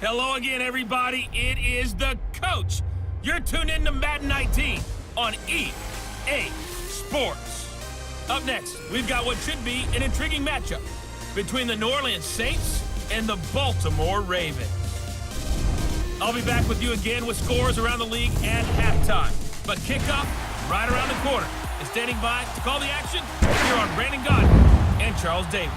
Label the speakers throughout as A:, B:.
A: Hello again, everybody. It is the coach. You're tuned in to Madden 19 on EA Sports. Up next, we've got what should be an intriguing matchup between the New Orleans Saints and the Baltimore Ravens. I'll be back with you again with scores around the league at halftime. But kickoff right around the corner. And standing by to call the action, here are Brandon Godden and Charles Davis.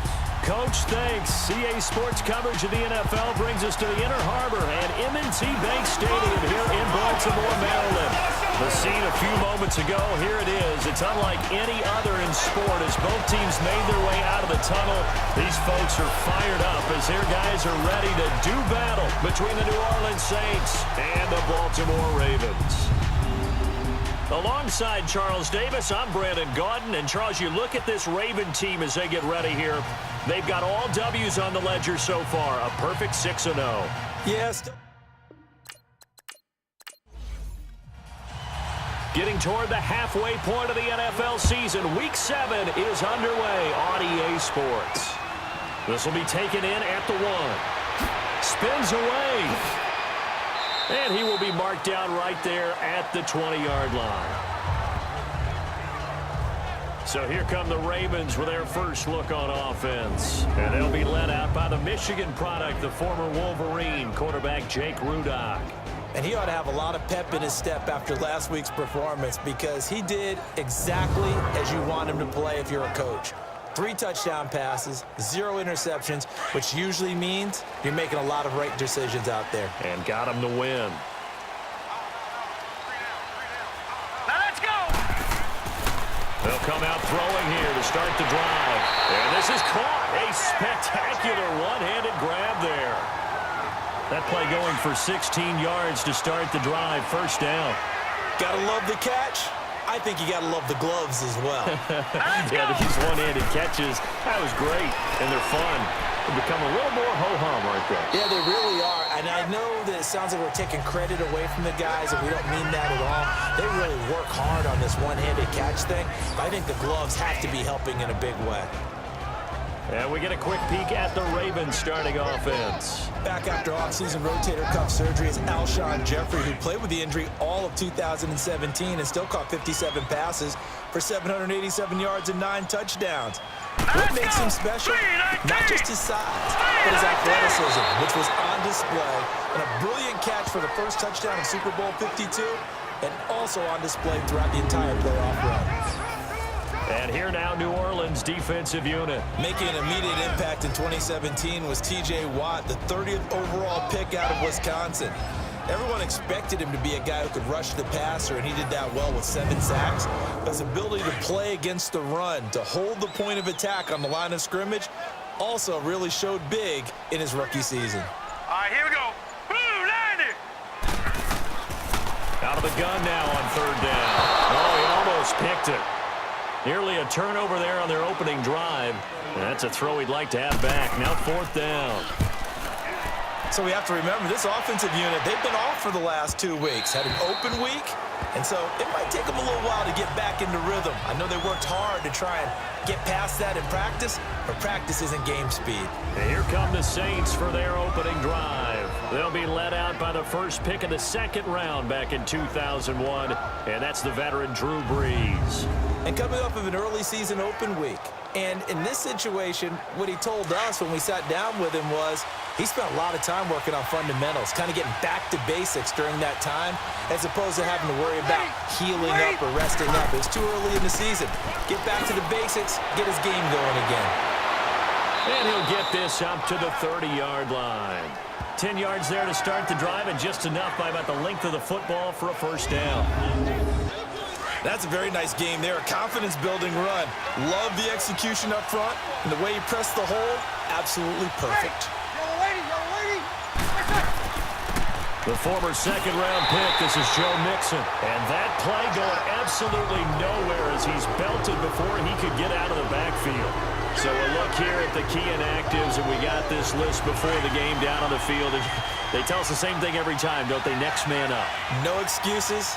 B: Coach, thanks. EA Sports coverage of the NFL brings us to the Inner Harbor and M&T Bank Stadium here in Baltimore, Maryland. The scene a few moments ago, here it is. It's unlike any other in sport as both teams made their way out of the tunnel. These folks are fired up as their guys are ready to do battle between the New Orleans Saints and the Baltimore Ravens. Alongside Charles Davis, I'm Brandon Godden. And Charles, you look at this Raven team as they get ready here. They've got all W's on the ledger so far, a perfect 6-0.
C: Yes.
B: Getting toward the halfway point of the NFL season, Week 7 is underway on EA Sports. This will be taken in at the 1. Spins away. And he will be marked down right there at the 20-yard line. So here come the Ravens with their first look on offense. And they'll be led out by the Michigan product, the former Wolverine quarterback Jake Rudock.
C: And he ought to have a lot of pep in his step after last week's performance because he did exactly as you want him to play if you're a coach. 3 touchdown passes, 0 interceptions, which usually means you're making a lot of right decisions out there.
B: And got him to win.
A: Now let's go!
B: They'll come out throwing here to start the drive. And this is caught. A spectacular one-handed grab there. That play going for 16 yards to start the drive. First down.
C: Gotta love the catch. I think you got to love the gloves as well.
B: Yeah, these one-handed catches, that was great, and they're fun. They become a little more ho-hum, aren't they?
C: Yeah, they really are. And I know that it sounds like we're taking credit away from the guys, and we don't mean that at all. They really work hard on this one-handed catch thing. I think the gloves have to be helping in a big way.
B: And we get a quick peek at the Ravens starting offense.
C: Back after off-season rotator cuff surgery is Alshon Jeffrey, who played with the injury all of 2017 and still caught 57 passes for 787 yards and 9 touchdowns. What makes him special? Not just his size, but his athleticism, which was on display, and a brilliant catch for the first touchdown of Super Bowl 52, and also on display throughout the entire playoff run.
B: And here now, New Orleans defensive unit.
C: Making an immediate impact in 2017 was T.J. Watt, the 30th overall pick out of Wisconsin. Everyone expected him to be a guy who could rush the passer, and he did that well with 7 sacks. But his ability to play against the run, to hold the point of attack on the line of scrimmage, also really showed big in his rookie season.
A: All right, here we go. Boom, landed.
B: Out of the gun now on 3rd down. Oh, he almost picked it. Nearly a turnover there on their opening drive. And that's a throw he'd like to have back. Now 4th down.
C: So we have to remember this offensive unit, they've been off for the last 2 weeks. Had an open week, and so it might take them a little while to get back into rhythm. I know they worked hard to try and get past that in practice, but practice isn't game speed.
B: And here come the Saints for their opening drive. They'll be led out by the first pick of the 2nd round back in 2001, and that's the veteran Drew Brees.
C: And coming off of an early season open week. And in this situation, what he told us when we sat down with him was he spent a lot of time working on fundamentals, kind of getting back to basics during that time, as opposed to having to worry about healing up or resting up. It's too early in the season. Get back to the basics, get his game going again.
B: And he'll get this up to the 30-yard line. 10 yards there to start the drive, and just enough by about the length of the football for a first down.
C: That's a very nice game there. A confidence-building run. Love the execution up front. And the way he pressed the hole, absolutely perfect.
B: The former 2nd-round pick, this is Joe Mixon. And that play going absolutely nowhere as he's belted before he could get out of the backfield. So a look here at the key inactives, and we got this list before the game down on the field. They tell us the same thing every time, don't they? Next man up.
C: No excuses.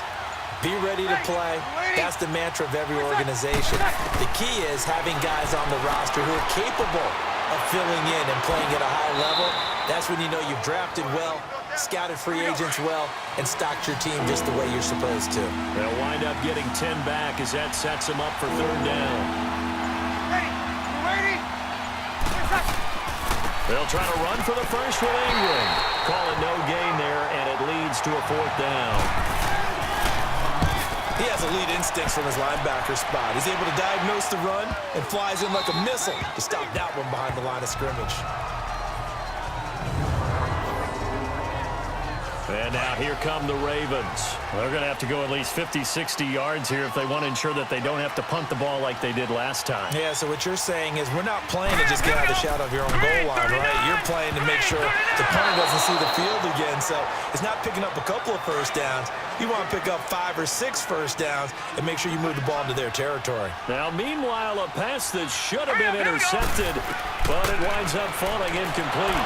C: Be ready to play. That's the mantra of every organization. The key is having guys on the roster who are capable of filling in and playing at a high level, that's when you know you've drafted well, scouted free agents well, and stocked your team just the way you're supposed to.
B: They'll wind up getting 10 back as that sets them up for third down. They'll try to run for the first with Ingram. Call it no gain there, and it leads to a fourth down.
C: He has elite instincts from his linebacker spot. He's able to diagnose the run and flies in like a missile to stop that one behind the line of scrimmage.
B: And now here come the Ravens. They're going to have to go at least 50, 60 yards here if they want to ensure that they don't have to punt the ball like they did last time.
C: Yeah, so what you're saying is we're not playing to just get out of the shadow of your own goal line, right? You're playing to make sure the punter doesn't see the field again. So it's not picking up a couple of first downs. You want to pick up 5 or 6 first downs and make sure you move the ball into their territory.
B: Now, meanwhile, a pass that should have been intercepted, but it winds up falling incomplete.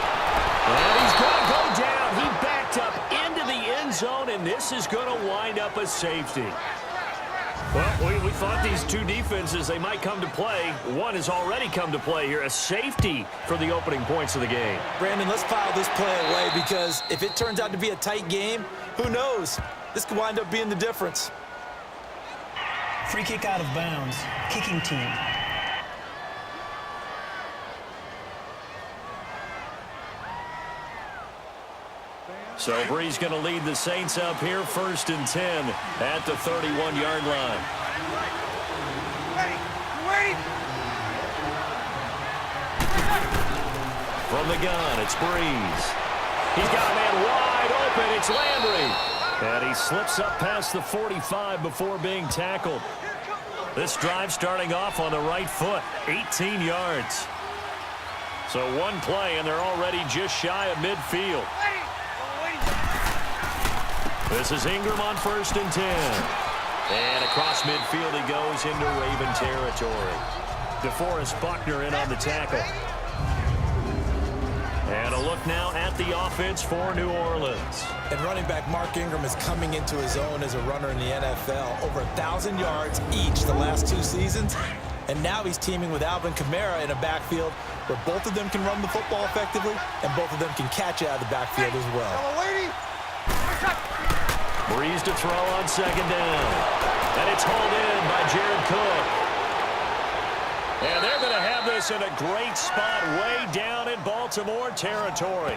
B: And he's going to go down. He backed up into the end zone, and this is going to wind up a safety. Well, we thought these two defenses, they might come to play. One has already come to play here, a safety for the opening points of the game.
C: Brandon, let's file this play away because if it turns out to be a tight game, who knows? This could wind up being the difference.
D: Free kick out of bounds. Kicking team.
B: So Bree's going to lead the Saints up here, 1st and 10 at the 31-yard line. From the gun, it's Breeze. He's got a man wide open. It's Landry. And he slips up past the 45 before being tackled. This drive starting off on the right foot, 18 yards. So one play, and they're already just shy of midfield. This is Ingram on 1st and 10. And across midfield he goes into Raven territory. DeForest Buckner in on the tackle. And a look now at the offense for New Orleans.
C: And running back Mark Ingram is coming into his own as a runner in the NFL. Over 1,000 yards each the last 2 seasons. And now he's teaming with Alvin Kamara in a backfield where both of them can run the football effectively and both of them can catch it out of the backfield as well.
B: Breeze to throw on 2nd down. And it's hauled in by Jared Cook. And they're going to have this in a great spot way down in Baltimore territory.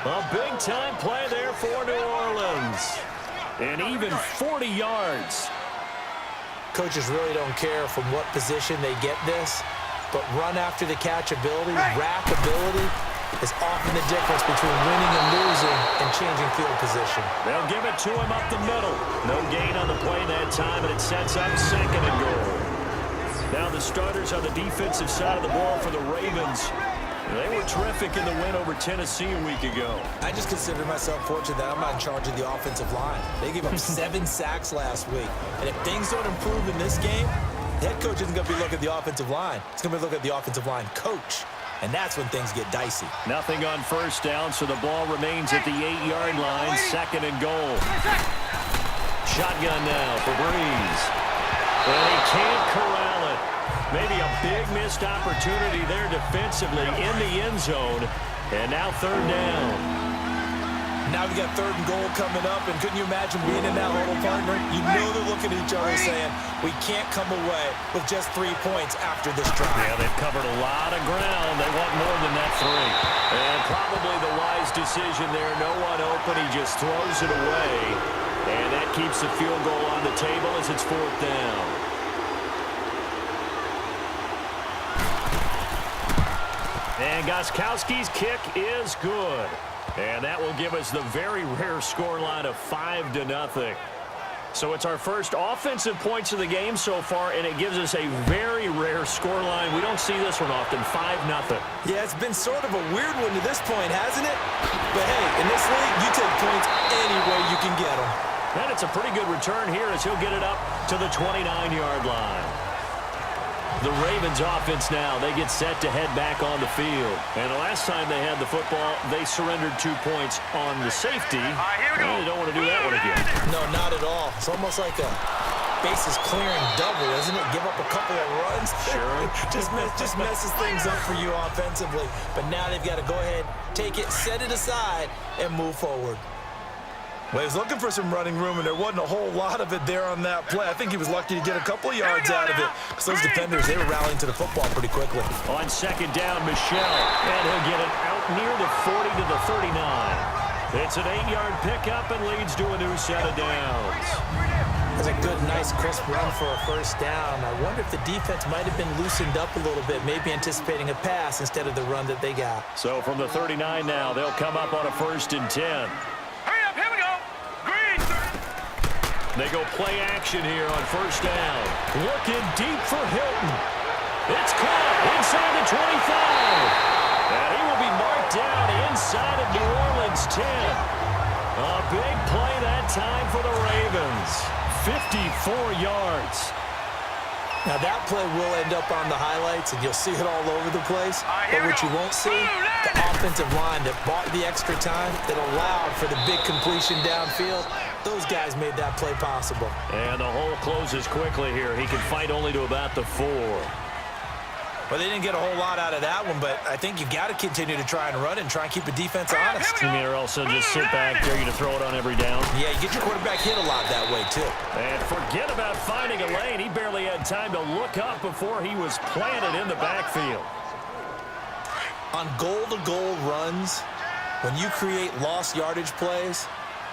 B: A big-time play there for New Orleans. And even 40 yards.
C: Coaches really don't care from what position they get this, but run after the catch ability, rack ability, is often the difference between winning and losing and changing field position.
B: They'll give it to him up the middle. No gain on the play that time, and it sets up 2nd and goal. Now the starters on the defensive side of the ball for the Ravens. They were terrific in the win over Tennessee a week ago.
C: I just consider myself fortunate that I'm not in charge of the offensive line. They gave up 7 sacks last week. And if things don't improve in this game, the head coach isn't going to be looking at the offensive line. He's going to be looking at the offensive line coach. And that's when things get dicey.
B: Nothing on 1st down, so the ball remains at the 8-yard line, 2nd and goal. Shotgun now for Breeze. And he can't corral it. Maybe a big missed opportunity there defensively in the end zone. And now 3rd down.
C: Now we got 3rd and goal coming up, and couldn't you imagine being in that huddle, partner? You know they're looking at each other saying, we can't come away with just 3 points after this drive.
B: Yeah, they've covered a lot of ground. They want more than that 3. And probably the wise decision there. No one open. He just throws it away. And that keeps the field goal on the table as it's 4th down. And Gostkowski's kick is good. And that will give us the very rare scoreline of 5-0. So it's our first offensive points of the game so far, and it gives us a very rare scoreline. We don't see this one often, 5-0.
C: Yeah, it's been sort of a weird one to this point, hasn't it? But hey, in this league, you take points any way you can get them.
B: And it's a pretty good return here as he'll get it up to the 29-yard line. The Ravens offense now, they get set to head back on the field. And the last time they had the football, they surrendered 2 points on the safety. Well, they don't want to do that one again.
C: No, not at all. It's almost like a bases clearing double, isn't it? Give up a couple of runs.
B: Sure.
C: just messes things up for you offensively. But now they've got to go ahead, take it, set it aside, and move forward. Well, he was looking for some running room, and there wasn't a whole lot of it there on that play. I think he was lucky to get a couple of yards out of it, because those defenders, they were rallying to the football pretty quickly.
B: On second down, Michelle, and he'll get it out near the 40 to the 39. It's an 8-yard pickup and leads to a new set of downs.
C: That's a good, nice, crisp run for a first down. I wonder if the defense might have been loosened up a little bit, maybe anticipating a pass instead of the run that they got.
B: So from the 39 now, they'll come up on a 1st and 10. They go play action here on 1st down. Looking deep for Hilton. It's caught inside the 25. And he will be marked down inside of New Orleans 10. A big play that time for the Ravens. 54 yards.
C: Now that play will end up on the highlights, and you'll see it all over the place. But what you won't see, the offensive line that bought the extra time, that allowed for the big completion downfield. Those guys made that play possible.
B: And the hole closes quickly here. He can fight only to about the 4.
C: Well, they didn't get a whole lot out of that one, but I think you've got to continue to try and run and try and keep the defense honest.
B: You mean, or also just sit back, dare you to throw it on every down?
C: Yeah, you get your quarterback hit a lot that way, too.
B: And forget about finding a lane. He barely had time to look up before he was planted in the backfield.
C: On goal-to-goal runs, when you create lost yardage plays,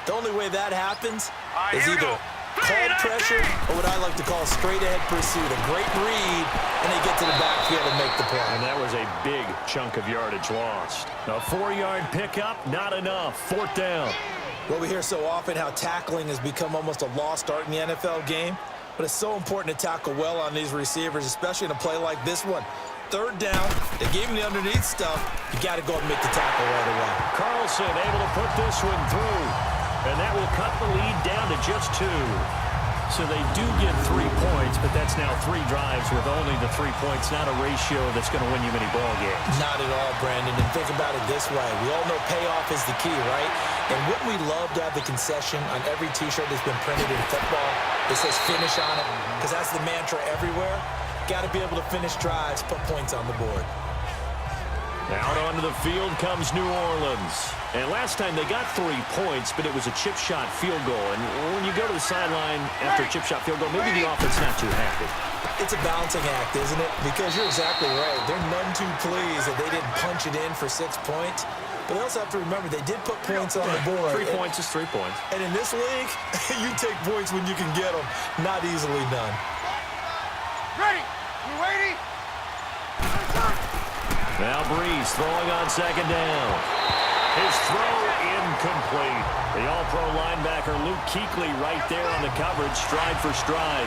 C: the only way that happens is either called pressure or what I like to call straight-ahead pursuit. A great read, and they get to the backfield and make the play.
B: And that was a big chunk of yardage lost. A 4-yard pickup, not enough. 4th down.
C: Well, we hear so often how tackling has become almost a lost art in the NFL game, but it's so important to tackle well on these receivers, especially in a play like this one. 3rd down, they gave him the underneath stuff. You got to go and make the tackle right away.
B: Carlson able to put this one through. And that will cut the lead down to just 2. So they do get 3 points, but that's now 3 drives with only the 3 points, not a ratio that's going to win you many ball games.
C: Not at all, Brandon. And think about it this way. We all know payoff is the key, right? And wouldn't we love to have the concession on every T-shirt that's been printed in football that says finish on it? Because that's the mantra everywhere. Got to be able to finish drives, put points on the board.
B: Out onto the field comes New Orleans. And last time they got 3 points, but it was a chip shot field goal. And when you go to the sideline after a chip shot field goal, maybe the offense not too happy.
C: It's a balancing act, isn't it? Because you're exactly right. They're none too pleased that they didn't punch it in for 6 points. But they also have to remember they did put points on the board.
B: 3 points is 3 points.
C: And in this league, you take points when you can get them. Not easily done.
E: Ready? You ready?
B: Now Breeze throwing on 2nd down. His throw incomplete. The all-pro linebacker Luke Kuechly right there on the coverage, stride for stride.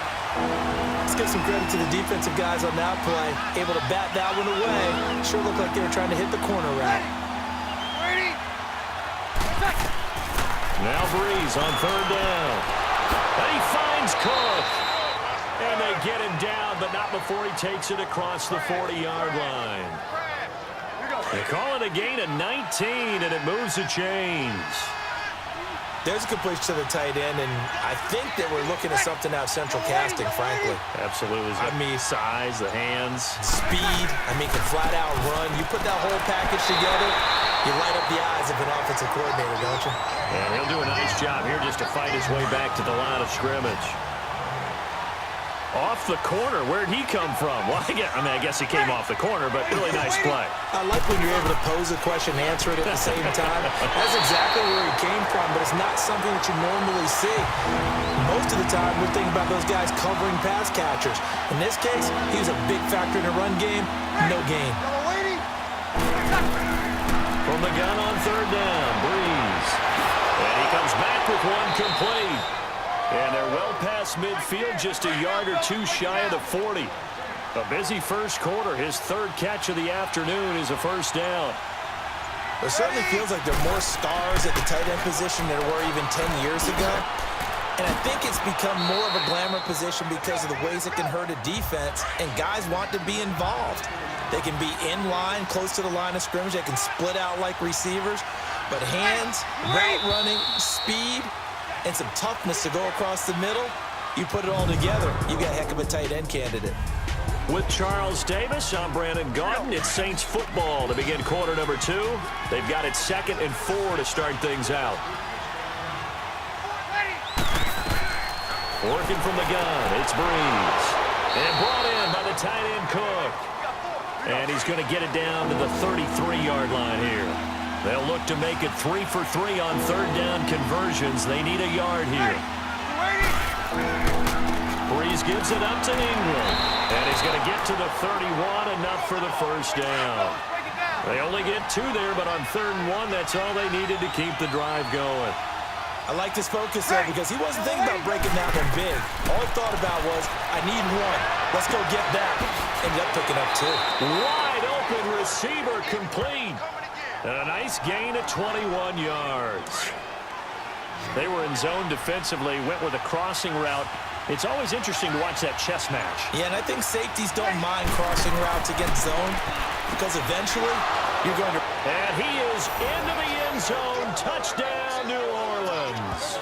C: Let's give some credit to the defensive guys on that play. Able to bat that one away. Sure looked like they were trying to hit the corner rack.
E: Ready?
B: Now Breeze on 3rd down. And he finds Cook. And they get him down, but not before he takes it across the 40-yard line. They call it a gain of 19, and it moves the chains.
C: There's a completion to the tight end, and I think that we're looking at something out of central casting, frankly.
B: Absolutely.
C: I mean,
B: size, the hands.
C: Speed, can flat out run. You put that whole package together, you light up the eyes of an offensive coordinator, don't you?
B: And he'll do a nice job here just to fight his way back to the line of scrimmage. Off the corner, where'd he come from? Well, I guess he came off the corner, but really nice play.
C: I like when you're able to pose a question and answer it at the same time. That's exactly where he came from, but it's not something that you normally see. Most of the time, we're thinking about those guys covering pass catchers. In this case, he was a big factor in the run game. No gain.
B: From the gun on 3rd down, Breeze. And he comes back with one complete. And they're well past midfield, just a yard or 2 shy of the 40. A busy first quarter. His 3rd catch of the afternoon is a 1st down.
C: It certainly feels like there are more stars at the tight end position than there were even 10 years ago. And I think it's become more of a glamour position because of the ways it can hurt a defense, and guys want to be involved. They can be in line, close to the line of scrimmage. They can split out like receivers. But hands, route running, speed, and some toughness to go across the middle, You put it all together, you got a heck of a tight end candidate.
B: With Charles Davis, I'm Brandon Gaudin. It's Saints football to begin quarter number 2. They've got it 2nd and 4 to start things out. Working from the gun, it's Breeze. And brought in by the tight end Cook. And he's going to get it down to the 33-yard line here. They'll look to make it 3 for 3 on third down conversions. They need a yard here. Breeze gives it up to Ingram. And he's going to get to the 31, enough for the first down. They only get 2 there, but on 3rd and 1, that's all they needed to keep the drive going.
C: I like this focus there because he wasn't thinking about breaking that one big. All he thought about was, I need 1. Let's go get that. Ended up picking up 2.
B: Wide open receiver complete. And a nice gain of 21 yards. They were in zone defensively, went with a crossing route. It's always interesting to watch that chess match.
C: Yeah, and I think safeties don't mind crossing routes against zone because eventually you're going to...
B: And he is into the end zone. Touchdown, New Orleans.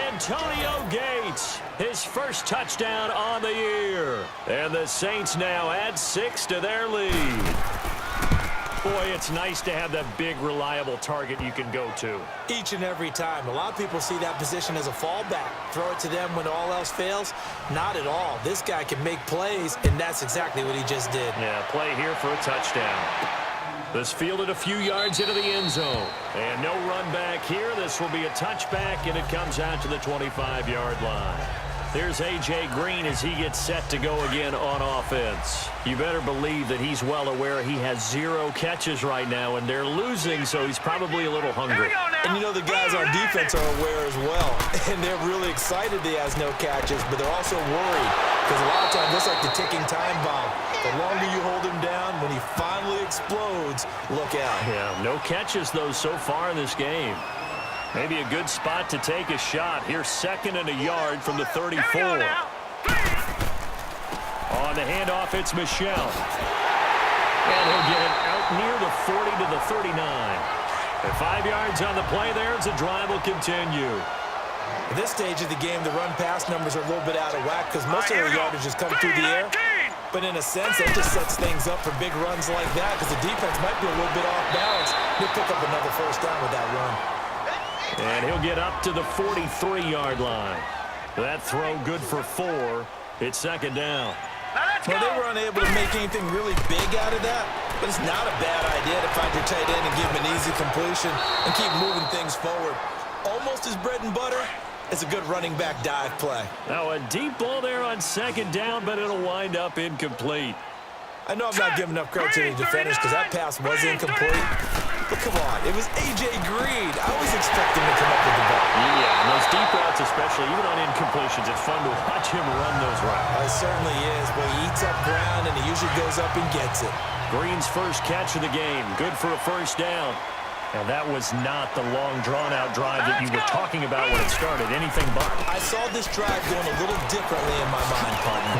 B: Antonio Gates, his first touchdown on the year. And the Saints now add 6 to their lead. Boy, it's nice to have that big, reliable target you can go to.
C: Each and every time. A lot of people see that position as a fallback. Throw it to them when all else fails. Not at all. This guy can make plays, and that's exactly what he just did.
B: Yeah, play here for a touchdown. This fielded a few yards into the end zone. And no run back here. This will be a touchback, and it comes out to the 25-yard line. There's A.J. Green as he gets set to go again on offense. You better believe that he's well aware he has 0 catches right now, and they're losing, so he's probably a little hungry.
C: And you know the guys on defense are aware as well. And they're really excited he has no catches, but they're also worried. Because a lot of times, it's like the ticking time bomb. The longer you hold him down, when he finally explodes, look out.
B: Yeah, no catches, though, so far in this game. Maybe a good spot to take a shot. Here's 2nd and a yard from the 34. On the handoff, it's Michel. And he'll get it out near the 40 to the 39. And 5 yards on the play there as the drive will continue.
C: At this stage of the game, the run-pass numbers are a little bit out of whack because most of their yardage is coming through the air. But in a sense, that just sets things up for big runs like that because the defense might be a little bit off balance. He'll pick up another first down with that run.
B: And he'll get up to the 43-yard line. That throw good for 4. It's 2nd down.
C: Well, they were unable to make anything really big out of that, but it's not a bad idea to find your tight end and give him an easy completion and keep moving things forward. Almost his bread and butter. It's a good running back dive play.
B: Now a deep ball there on 2nd down, but it'll wind up incomplete.
C: I know I'm not giving enough credit to the defenders because that pass was incomplete. But come on, it was A.J. Green. I always expect him to come up with the ball.
B: Yeah, and those deep routes especially, even on incompletions, it's fun to watch him run those routes.
C: It certainly is. Well, he eats up ground, and he usually goes up and gets it.
B: Green's first catch of the game. Good for a first down. And that was not the long, drawn-out drive that you were talking about when it started. Anything but.
C: I saw this drive going a little differently in my mind, partner.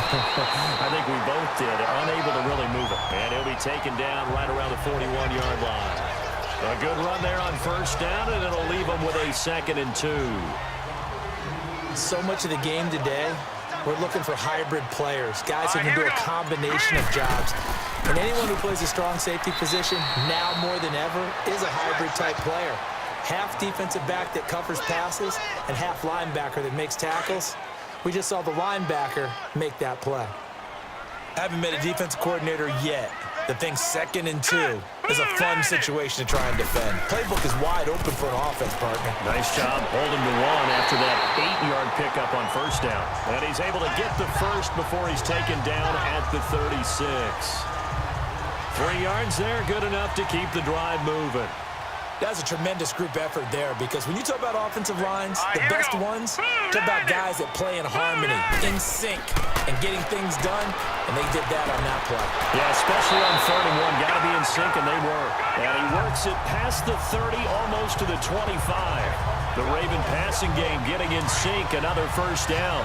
B: I think we both did. Unable to really move it. And he'll be taken down right around the 41-yard line. A good run there on first down, and it'll leave them with a 2nd and 2.
C: So much of the game today, we're looking for hybrid players, guys who can do a combination of jobs. And anyone who plays a strong safety position, now more than ever, is a hybrid-type player. Half defensive back that covers passes and half linebacker that makes tackles. We just saw the linebacker make that play. I haven't met a defensive coordinator yet that thinks 2nd and 2 is a fun situation to try and defend. Playbook is wide open for an offense, partner.
B: Nice job holding to 1 after that 8-yard pickup on first down. And he's able to get the first before he's taken down at the 36. 3 yards there, good enough to keep the drive moving.
C: That's a tremendous group effort there because when you talk about offensive lines, the best ones, talk about guys that play in harmony, in sync, and getting things done, and they did that on that play.
B: Yeah, especially on 3rd and 1. Got to be in sync, and they were. And he works it past the 30, almost to the 25. The Raven passing game getting in sync, another first down.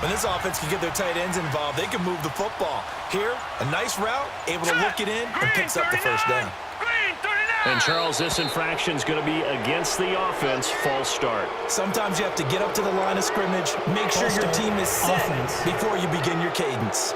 C: When this offense can get their tight ends involved, they can move the football. Here, a nice route, able to look it in, and picks up the first down.
B: And, Charles, this infraction is going to be against the offense, false start.
C: Sometimes you have to get up to the line of scrimmage, make sure your team is set before you begin your cadence.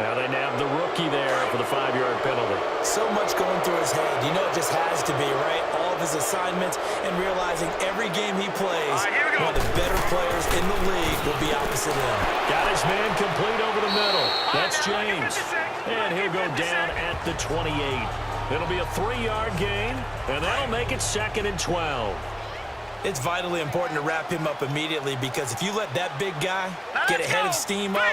B: Now they nab the rookie there for the 5-yard penalty.
C: So much going through his head. You know it just has to be, right? All of his assignments and realizing every game he plays, one of the better players in the league will be opposite him.
B: Got his man complete over the middle. That's James. And he'll go down at the 28. It'll be a 3-yard gain, and that'll make it 2nd and 12.
C: It's vitally important to wrap him up immediately because if you let that big guy get a head of steam up,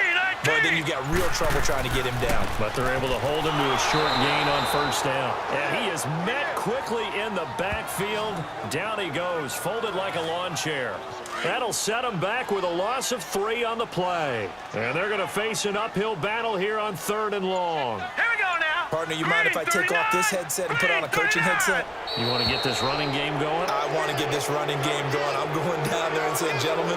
C: boy, then you got real trouble trying to get him down.
B: But they're able to hold him to a short gain on 1st down. And he is met quickly in the backfield. Down he goes, folded like a lawn chair. That'll set him back with a loss of 3 on the play. And they're going to face an uphill battle here on 3rd and long.
E: Here we go now.
C: Partner, you mind if I take off this headset and put on a coaching headset?
B: You want to get this running game going?
C: I want to get this running game going. I'm going down there and saying, gentlemen,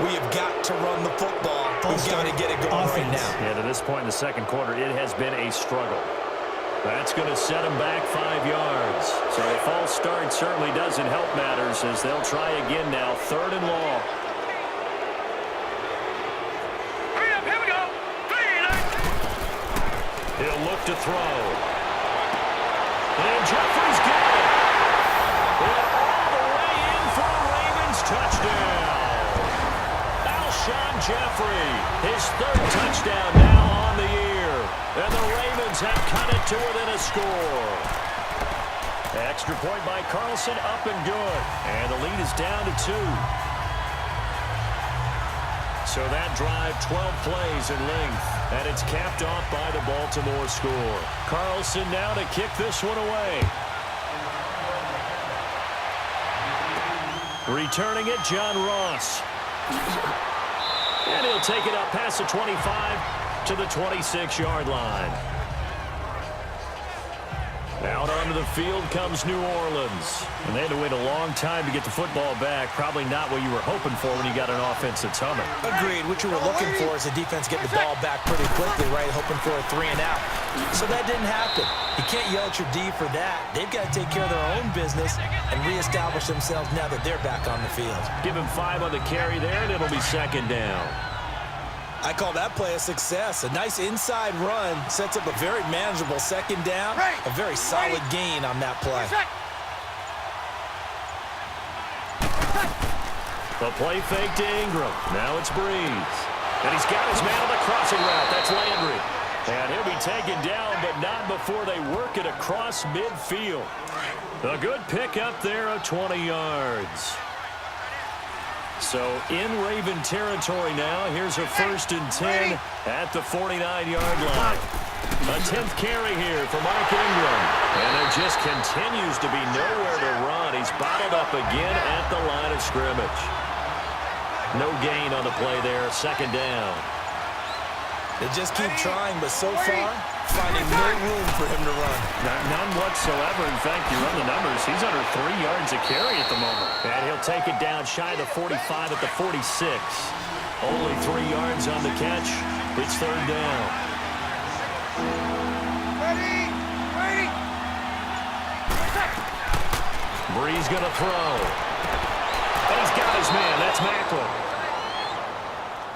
C: we have got to run the football. We've got to get it going right now.
B: Yeah, to this point in the 2nd quarter, it has been a struggle. That's going to set him back 5 yards. So a false start certainly doesn't help matters as they'll try again now, 3rd and long.
E: Here we go.
B: He'll look to throw. And Jeffrey's got it. And all the way in for a Ravens touchdown. Alshon Jeffrey, his 3rd touchdown now on the year. And the Ravens have cut it to within a score. Extra point by Carlson, up and good. And the lead is down to 2. So that drive, 12 plays in length, and it's capped off by the Baltimore score. Carlson now to kick this one away. Returning it, John Ross. And he'll take it up past the 25 to the 26-yard line. Out onto the field comes New Orleans. And they had to wait a long time to get the football back. Probably not what you were hoping for when you got an offense that's humming.
C: Agreed. What you were looking for is the defense getting the ball back pretty quickly, right? Hoping for a 3 and out. So that didn't happen. You can't yell at your D for that. They've got to take care of their own business and reestablish themselves now that they're back on the field.
B: Give him 5 on the carry there, and it'll be 2nd down.
C: I call that play a success. A nice inside run sets up a very manageable 2nd down. A very solid gain on that play.
B: The play fake to Ingram. Now it's Breeze. And he's got his man on the crossing route. That's Landry. And he'll be taken down, but not before they work it across midfield. A good pickup there of 20 yards. So in Raven territory now. Here's a 1st and 10 at the 49-yard line. A 10th carry here for Mark Ingram. And there just continues to be nowhere to run. He's bottled up again at the line of scrimmage. No gain on the play there. 2nd down.
C: They just keep trying, but so far, finding no room for him to run.
B: None whatsoever. In fact, you run the numbers. He's under 3 yards a carry at the moment. And he'll take it down shy of the 45 at the 46. Only 3 yards on the catch. It's 3rd down.
E: Ready.
B: Breeze going to throw. And he's got his man. That's Macklin.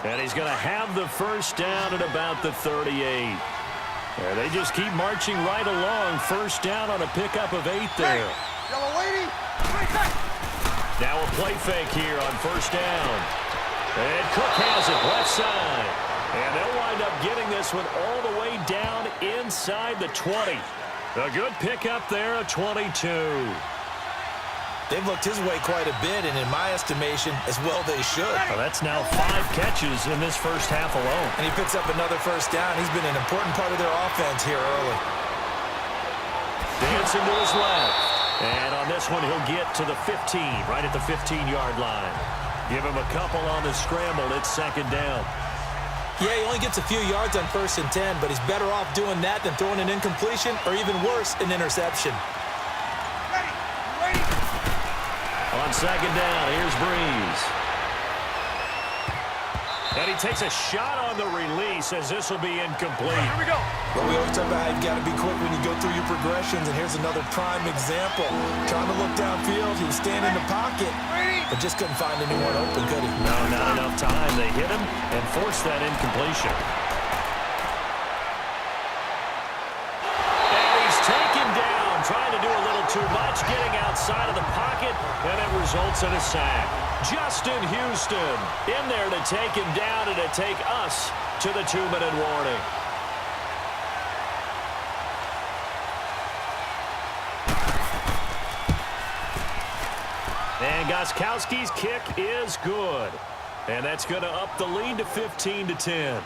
B: And he's going to have the 1st down at about the 38. And they just keep marching right along. 1st down on a pickup of 8 there.
E: Yellow lady.
B: Now a play fake here on 1st down. And Cook has it left side. And they'll wind up getting this one all the way down inside the 20. A good pickup there of 22.
C: They've looked his way quite a bit, and in my estimation, as well they should.
B: Well, that's now 5 catches in this 1st half alone.
C: And he picks up another 1st down. He's been an important part of their offense here early.
B: Dancing to his left. And on this one, he'll get to the 15, right at the 15-yard line. Give him a couple on the scramble. It's 2nd down.
C: Yeah, he only gets a few yards on 1st and 10, but he's better off doing that than throwing an incompletion or even worse, an interception.
B: On 2nd down, here's Breeze. And he takes a shot on the release as this will be incomplete.
E: Here we go.
C: Well, we always talk about how you've got to be quick when you go through your progressions, and here's another prime example. Trying to look downfield, he was standing in the pocket, but just couldn't find anyone open, could he?
B: No, not enough time. They hit him and forced that incompletion. And he's taken down, trying to do a little too much, getting outside of the pocket, and it results in a sack. Justin Houston in there to take him down and to take us to the 2-minute warning. And Gostkowski's kick is good. And that's going to up the lead to 15-10.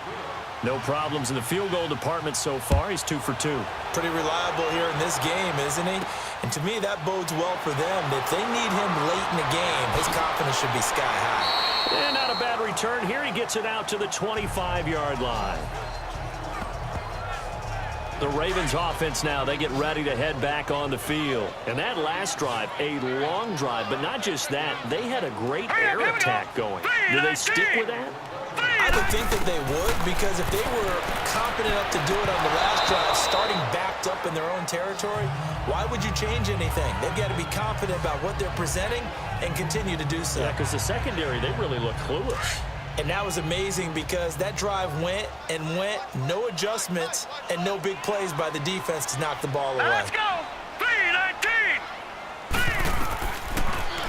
B: No problems in the field goal department so far. He's 2 for 2.
C: Pretty reliable here in this game, isn't he? And to me, that bodes well for them. If they need him late in the game, his confidence should be sky high.
B: And not a bad return here. He gets it out to the 25-yard line. The Ravens offense now, they get ready to head back on the field. And that last drive, a long drive, but not just that, they had a great air attack going. Do they stick with that?
C: I would think that they would, because if they were confident enough to do it on the last drive, starting backed up in their own territory, why would you change anything? They've got to be confident about what they're presenting and continue to do so.
B: Yeah, because the secondary, they really look clueless.
C: And that was amazing because that drive went and went, no adjustments, and no big plays by the defense to knock the ball away.
E: Let's go. 3-19.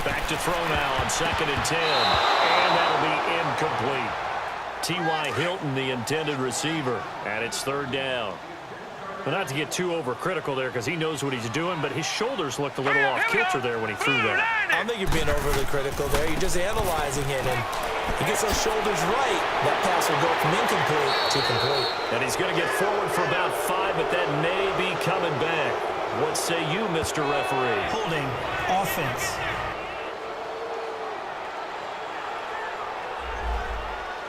B: Back to throw now on 2nd and 10. And that'll be incomplete. T.Y. Hilton, the intended receiver, and it's 3rd down. Well, not to get too overcritical there because he knows what he's doing, but his shoulders looked a little off kilter there when he threw that.
C: I don't think you're being overly critical there. You're just analyzing it, and he gets those shoulders right. That pass will go from incomplete to complete.
B: And he's going to get forward for about 5, but that may be coming back. What say you, Mr. Referee?
D: Holding. Offense.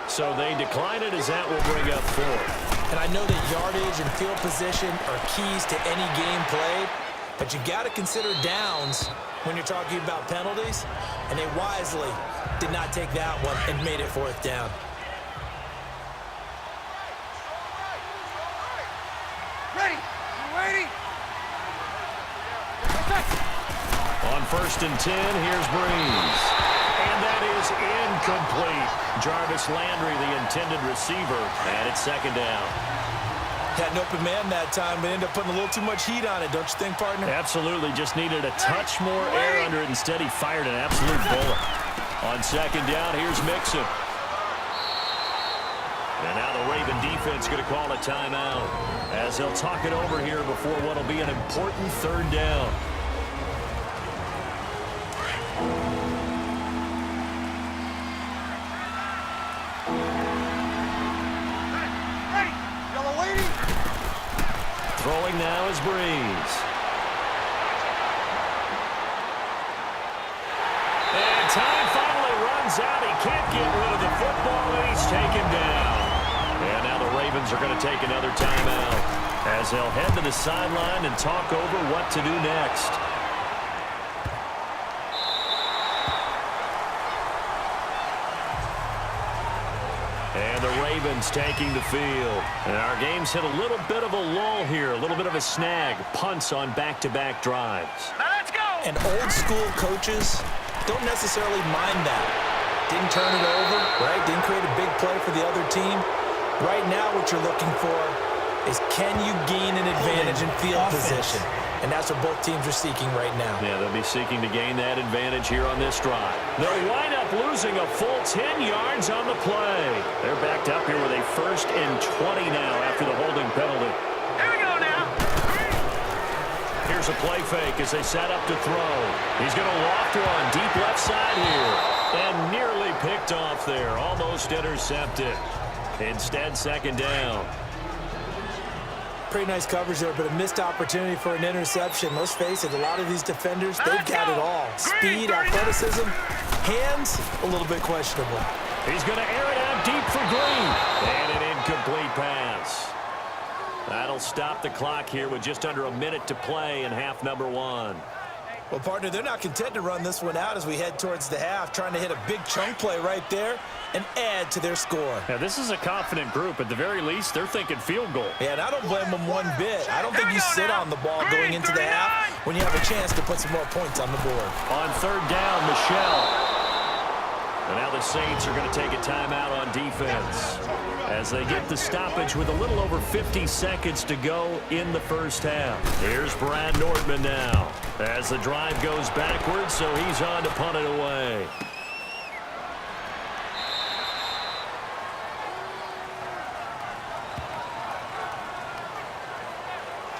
B: So they decline it as that will bring up 4th.
C: And I know that yardage and field position are keys to any game played, but you got to consider downs when you're talking about penalties, and they wisely did not take that one and made it 4th down.
E: Ready. You ready?
B: On 1st and 10, here's Breeze. And that is incomplete. Jarvis Landry, the intended receiver, and it's 2nd down.
C: Had an open man that time, but ended up putting a little too much heat on it, don't you think, partner?
B: Absolutely, just needed a touch more air under it. Instead, he fired an absolute bullet. On 2nd down, here's Mixon. And now the Raven defense going to call a timeout as they'll talk it over here before what will be an important 3rd down. Throwing now is Breeze. And time finally runs out. He can't get rid of the football, and he's taken down. And now the Ravens are going to take another timeout as they'll head to the sideline and talk over what to do next. And the Ravens taking the field. And our game's hit a little bit of a lull here, a little bit of a snag. Punts on back-to-back drives.
E: Now let's go.
C: And old-school coaches don't necessarily mind that. Didn't turn it over, right? Didn't create a big play for the other team. Right now what you're looking for is can you gain an advantage in field position? And that's what both teams are seeking right now.
B: Yeah, they'll be seeking to gain that advantage here on this drive. They'll wind up losing a full 10 yards on the play. They're backed up here with a 1st and 20 now after the holding penalty.
E: Here we go now.
B: Here's a play fake as they set up to throw. He's going to loft one deep left side here. And nearly picked off there. Almost intercepted. Instead, 2nd down.
C: Pretty nice coverage there, but a missed opportunity for an interception. Let's face it, a lot of these defenders, they've got it all. Speed, athleticism, hands, a little bit questionable.
B: He's going to air it out deep for Green. And an incomplete pass. That'll stop the clock here with just under a minute to play in half number 1.
C: Well, partner, they're not content to run this one out as we head towards the half, trying to hit a big chunk play right there and add to their score.
B: Now, this is a confident group. At the very least, they're thinking field goal.
C: Yeah, and I don't blame them one bit. I don't think you sit on the ball going into the half when you have a chance to put some more points on the board.
B: On third down, Michelle. And now the Saints are going to take a timeout on defense as they get the stoppage with a little over 50 seconds to go in the first half. Here's Brad Nordman now as the drive goes backwards, so he's on to punt it away.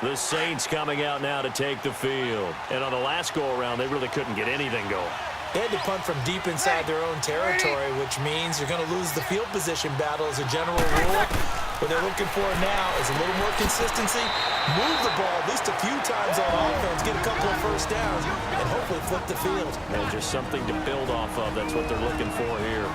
B: The Saints coming out now to take the field. And on the last go-around, they really couldn't get anything going.
C: They had to punt from deep inside their own territory, which means you're going to lose the field position battle as a general rule. What they're looking for now is a little more consistency, move the ball at least a few times on offense, get a couple of first downs, and hopefully flip the field.
B: And just something to build off of. That's what they're looking for here.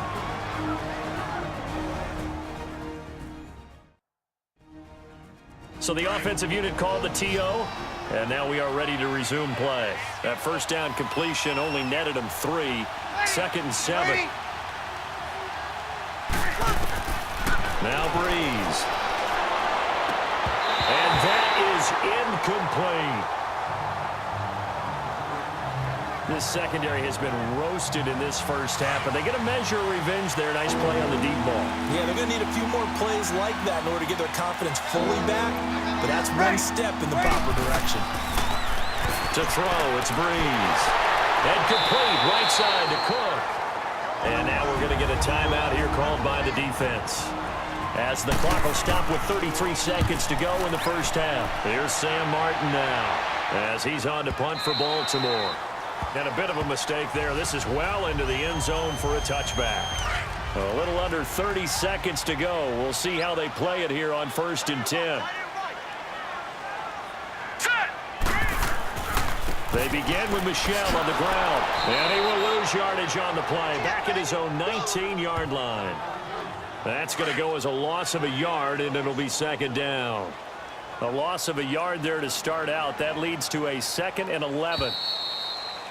B: So the offensive unit called the TO, and now we are ready to resume play. That first down completion only netted them 3. 2nd and 7. Now Breeze. And that is incomplete. This secondary has been roasted in this first half, but they get a measure of revenge there. Nice play on the deep ball.
C: Yeah, they're going to need a few more plays like that in order to get their confidence fully back, but that's one step in the proper direction.
B: To throw, it's Breeze. And complete, right side to Cook. And now we're going to get a timeout here called by the defense, as the clock will stop with 33 seconds to go in the first half. Here's Sam Martin now, as he's on to punt for Baltimore. And a bit of a mistake there. This is well into the end zone for a touchback. A little under 30 seconds to go. We'll see how they play it here on 1st and 10. They begin with Michelle on the ground. And he will lose yardage on the play. Back at his own 19-yard line. That's going to go as a loss of a yard, and it'll be 2nd down. A loss of a yard there to start out. That leads to a 2nd and 11.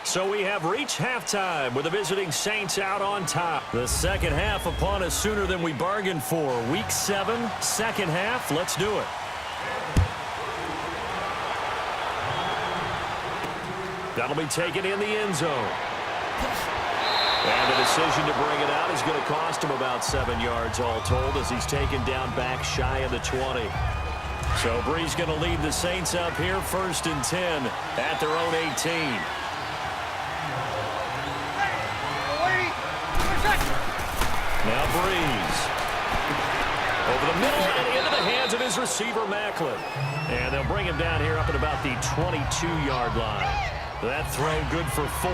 B: So we have reached halftime with the visiting Saints out on top. The second half upon us sooner than we bargained for. Week 7, second half. Let's do it. That'll be taken in the end zone. And the decision to bring it out is going to cost him about 7 yards all told, as he's taken down back shy of the 20. So Bree's going to lead the Saints up here 1st and 10 at their own 18. Now Breeze. Over the middle and into the hands of his receiver, Macklin. And they'll bring him down here up at about the 22-yard line. That throw good for 4.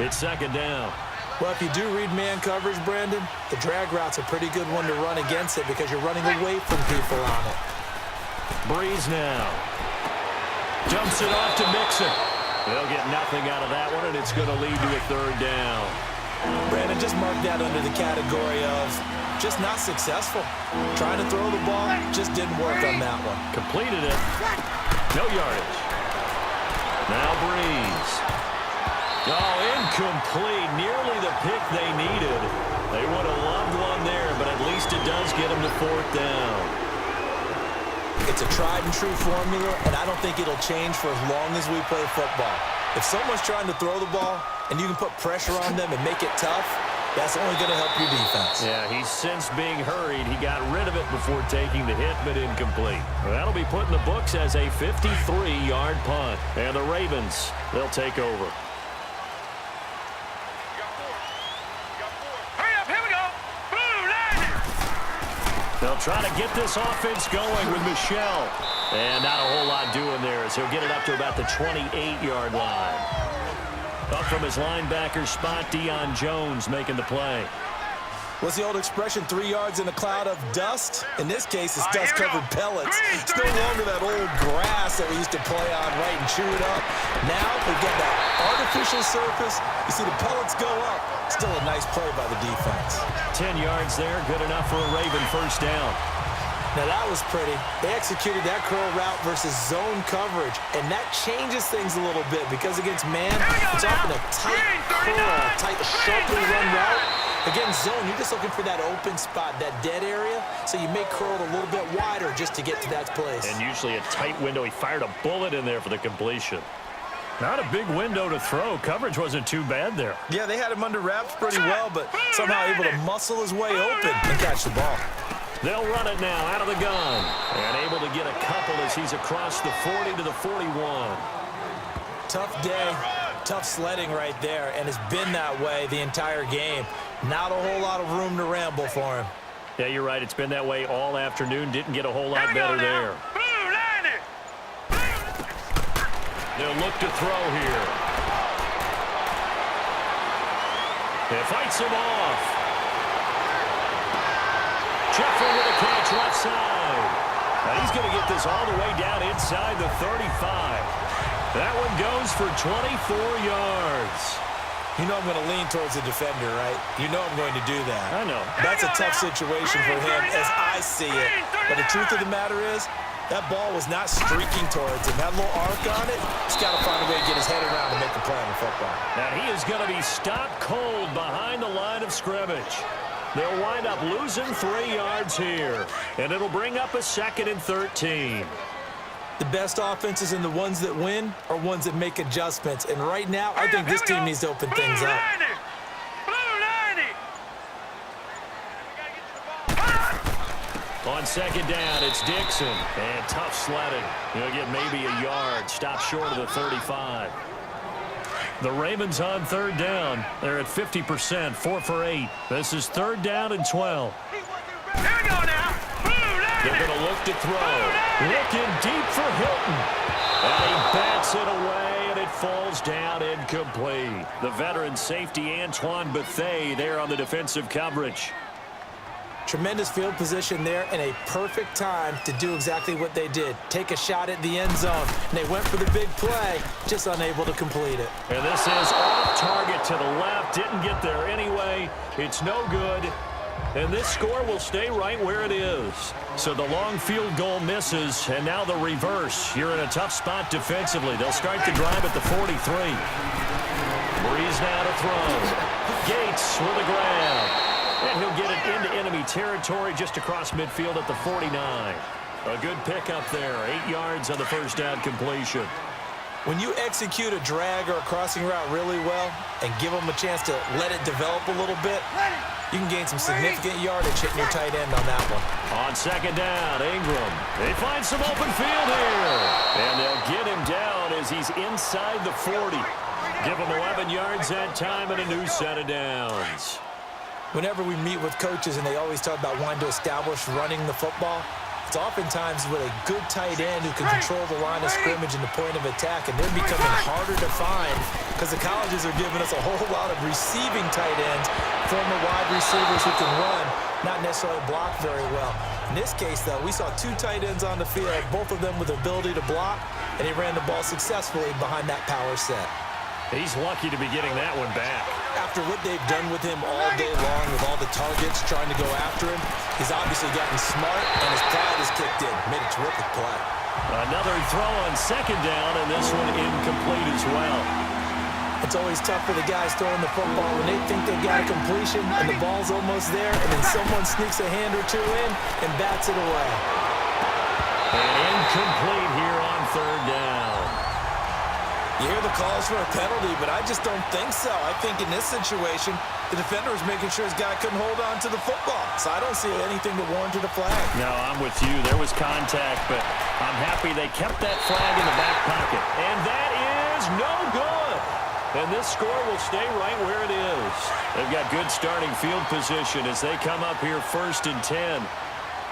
B: It's 2nd down.
C: Well, if you do read man coverage, Brandon, the drag route's a pretty good one to run against it because you're running away from people on it.
B: Breeze now. Dumps it off to Mixon. They'll get nothing out of that one, and it's going to lead to a 3rd down.
C: Brandon, just mark that under the category of just not successful. Trying to throw the ball just didn't work on that one.
B: Completed it. No yardage. Now Breeze. Oh, incomplete. Nearly the pick they needed. They would have loved one there, but at least it does get them to 4th down.
C: It's a tried and true formula, and I don't think it'll change for as long as we play football. If someone's trying to throw the ball and you can put pressure on them and make it tough, that's only going to help your defense.
B: Yeah, he's since being hurried. He got rid of it before taking the hit, but incomplete. Well, that'll be put in the books as a 53-yard punt. And the Ravens, they'll take over.
E: Hurry up, here we go. Blue line.
B: They'll try to get this offense going with Michelle. And not a whole lot doing there as he'll get it up to about the 28-yard line. Up from his linebacker spot, Deion Jones making the play.
C: What's the old expression, 3 yards in a cloud of dust? In this case, it's dust-covered pellets. It's no longer that old grass that we used to play on, right, and chew it up. Now we've got that artificial surface. You see the pellets go up. Still a nice play by the defense.
B: 10 yards there, good enough for a Raven 1st down.
C: Now that was pretty. They executed that curl route versus zone coverage, and that changes things a little bit because against man, it's often a tight curl, tight, sharply run route. Against zone, you're just looking for that open spot, that dead area, so you may curl it a little bit wider just to get to that place.
B: And usually a tight window. He fired a bullet in there for the completion. Not a big window to throw. Coverage wasn't too bad there.
C: Yeah, they had him under wraps pretty well, but somehow able to muscle his way open and catch the ball.
B: They'll run it now out of the gun. And able to get a couple as he's across the 40 to the 41.
C: Tough day, tough sledding right there, and it's been that way the entire game. Not a whole lot of room to ramble for him.
B: Yeah, you're right. It's been that way all afternoon. Didn't get a whole lot better there. They'll look to throw here. It fights him off. Jeffrey with a catch left side. Now he's going to get this all the way down inside the 35. That one goes for 24 yards.
C: You know I'm going to lean towards the defender, right? You know I'm going to do that.
B: I know.
C: That's a tough situation for him as I see it. But the truth of the matter is, that ball was not streaking towards him. That little arc on it, he's got to find a way to get his head around and make a play on the football.
B: Now he is going to be stopped cold behind the line of scrimmage. They'll wind up losing 3 yards here. And it'll bring up a 2nd and 13.
C: The best offenses and the ones that win are ones that make adjustments. And right now, I think this team needs to open things up.
B: On 2nd down, it's Dixon. And tough sledding. He'll get maybe a yard. Stop short of the 35. The Ravens on 3rd down. They're at 50%, 4 for 8. This is 3rd down and 12. They're going to look to throw. Looking deep for Hilton. And he bats it away, and it falls down incomplete. The veteran safety, Antoine Bethea, there on the defensive coverage.
C: Tremendous field position there and a perfect time to do exactly what they did. Take a shot at the end zone. And they went for the big play, just unable to complete it.
B: And this is off target to the left. Didn't get there anyway. It's no good. And this score will stay right where it is. So the long field goal misses, and now the reverse. You're in a tough spot defensively. They'll start the drive at the 43. Breeze now to throw. Gates with a grab. And he'll get it into enemy territory just across midfield at the 49. A good pickup there. 8 yards on the first down completion.
C: When you execute a drag or a crossing route really well and give them a chance to let it develop a little bit, you can gain some significant yardage hitting your tight end on that one.
B: On 2nd down, Ingram. They find some open field here. And they'll get him down as he's inside the 40. Give him 11 yards that time and a new set of downs.
C: Whenever we meet with coaches and they always talk about wanting to establish running the football, it's oftentimes with a good tight end who can control the line of scrimmage and the point of attack, and they're becoming harder to find because the colleges are giving us a whole lot of receiving tight ends, former wide receivers who can run, not necessarily block very well. In this case, though, we saw 2 tight ends on the field, both of them with the ability to block, and he ran the ball successfully behind that power set.
B: He's lucky to be getting that one back.
C: After what they've done with him all day long with all the targets trying to go after him, he's obviously gotten smart, and his pride has kicked in. Made a terrific play.
B: Another throw on 2nd down, and this one incomplete as well.
C: It's always tough for the guys throwing the football when they think they've got a completion and the ball's almost there, and then someone sneaks a hand or two in and bats it away.
B: And incomplete here on 3rd down.
C: You hear the calls for a penalty, but I just don't think so. I think in this situation, the defender was making sure his guy couldn't hold on to the football. So I don't see anything that warranted a flag.
B: No, I'm with you. There was contact, but I'm happy they kept that flag in the back pocket. And that is no good. And this score will stay right where it is. They've got good starting field position as they come up here 1st and 10.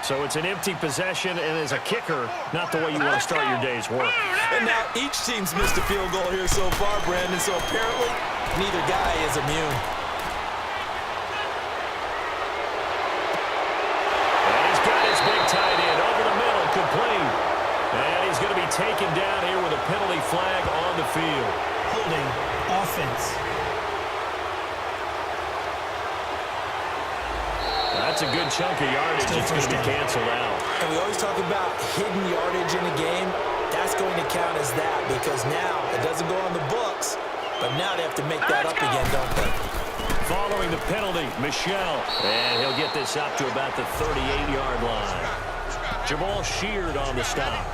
B: So it's an empty possession, and as a kicker, not the way you want to start your day's work.
C: And now each team's missed a field goal here so far, Brandon, so apparently neither guy is immune.
B: And he's got his big tight end over the middle, complete. And he's going to be taken down here with a penalty flag on the field.
D: Holding offense.
B: That's That's a good chunk of yardage. It's going to be canceled out.
C: And we always talk about hidden yardage in a game. That's going to count as that because now it doesn't go on the books, but now they have to make that up again, don't they?
B: Following the penalty, Michelle. And he'll get this up to about the 38-yard line. Jamal Sheard on the stop.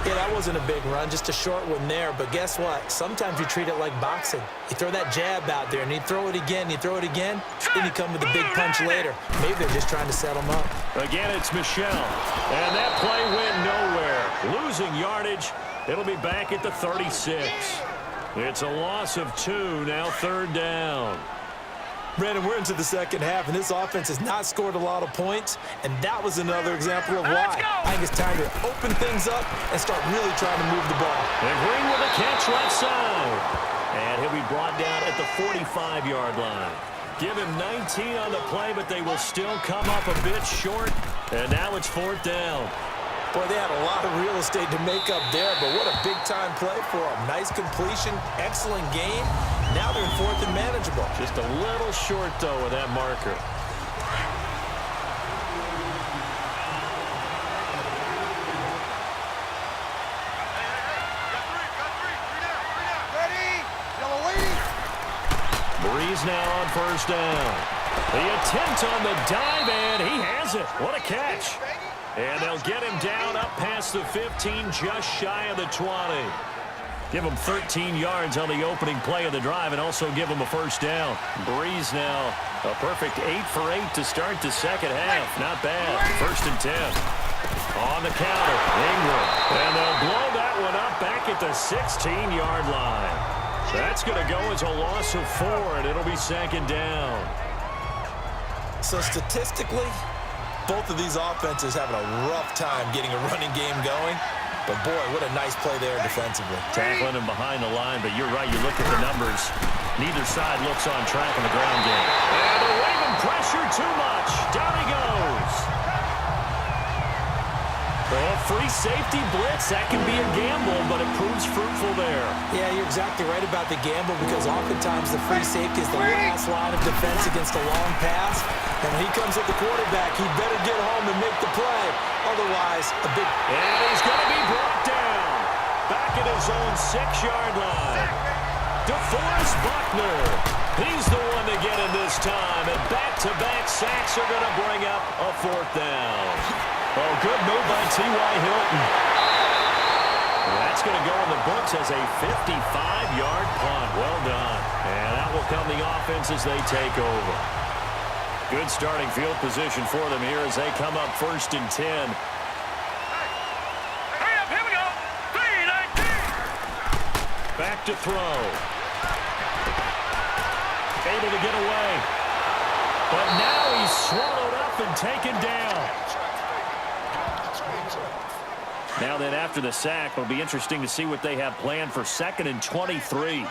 C: Yeah, that wasn't a big run, just a short one there. But guess what? Sometimes you treat it like boxing. You throw that jab out there, and you throw it again, you throw it again, then you come with a big punch later. Maybe they're just trying to set them up.
B: Again, it's Michelle. And that play went nowhere. Losing yardage. It'll be back at the 36. It's a loss of 2, now 3rd down.
C: Brandon, we're into the second half, and this offense has not scored a lot of points, and that was another example of why. I think it's time to open things up and start really trying to move the ball.
B: And Green with a catch left side. And he'll be brought down at the 45-yard line. Give him 19 on the play, but they will still come up a bit short. And now it's 4th down.
C: Boy, they had a lot of real estate to make up there, but what a big-time play for them. Nice completion, excellent game. Now they're in 4th and manageable.
B: Just a little short, though, with that marker. Breeze now on 1st down. The attempt on the dive, and he has it. What a catch. And they'll get him down up past the 15, just shy of the 20. Give him 13 yards on the opening play of the drive and also give him a 1st down. Breeze now a perfect 8 for 8 to start the second half. Not bad. 1st and 10. On the counter, Ingram. And they'll blow that one up back at the 16-yard line. That's going to go as a loss of 4, and it'll be 2nd down.
C: So statistically, both of these offenses having a rough time getting a running game going. But, boy, what a nice play there defensively.
B: Tackling him behind the line, but you're right. You look at the numbers. Neither side looks on track in the ground game. And the Raven pressure too much. Down he goes. Oh, free safety blitz. That can be a gamble, but it proves fruitful there.
C: Yeah, you're exactly right about the gamble because oftentimes the free safety is the last line of defense against a long pass. And when he comes at the quarterback, he better get home and make the play. Otherwise, a big...
B: And he's going to be brought down. Back at his own 6-yard line. DeForest Buckner. He's the one to get him this time. And back-to-back sacks are going to bring up a 4th down. Oh, good move by T.Y. Hilton. That's going to go in the books as a 55-yard punt. Well done. And that will come the offense as they take over. Good starting field position for them here as they come up 1st and 10.
E: Hurry up, here we go. 3-19.
B: Back to throw. Able to get away. But now he's swallowed up and taken down. Now then, after the sack, it'll be interesting to see what they have planned for 2nd and 23.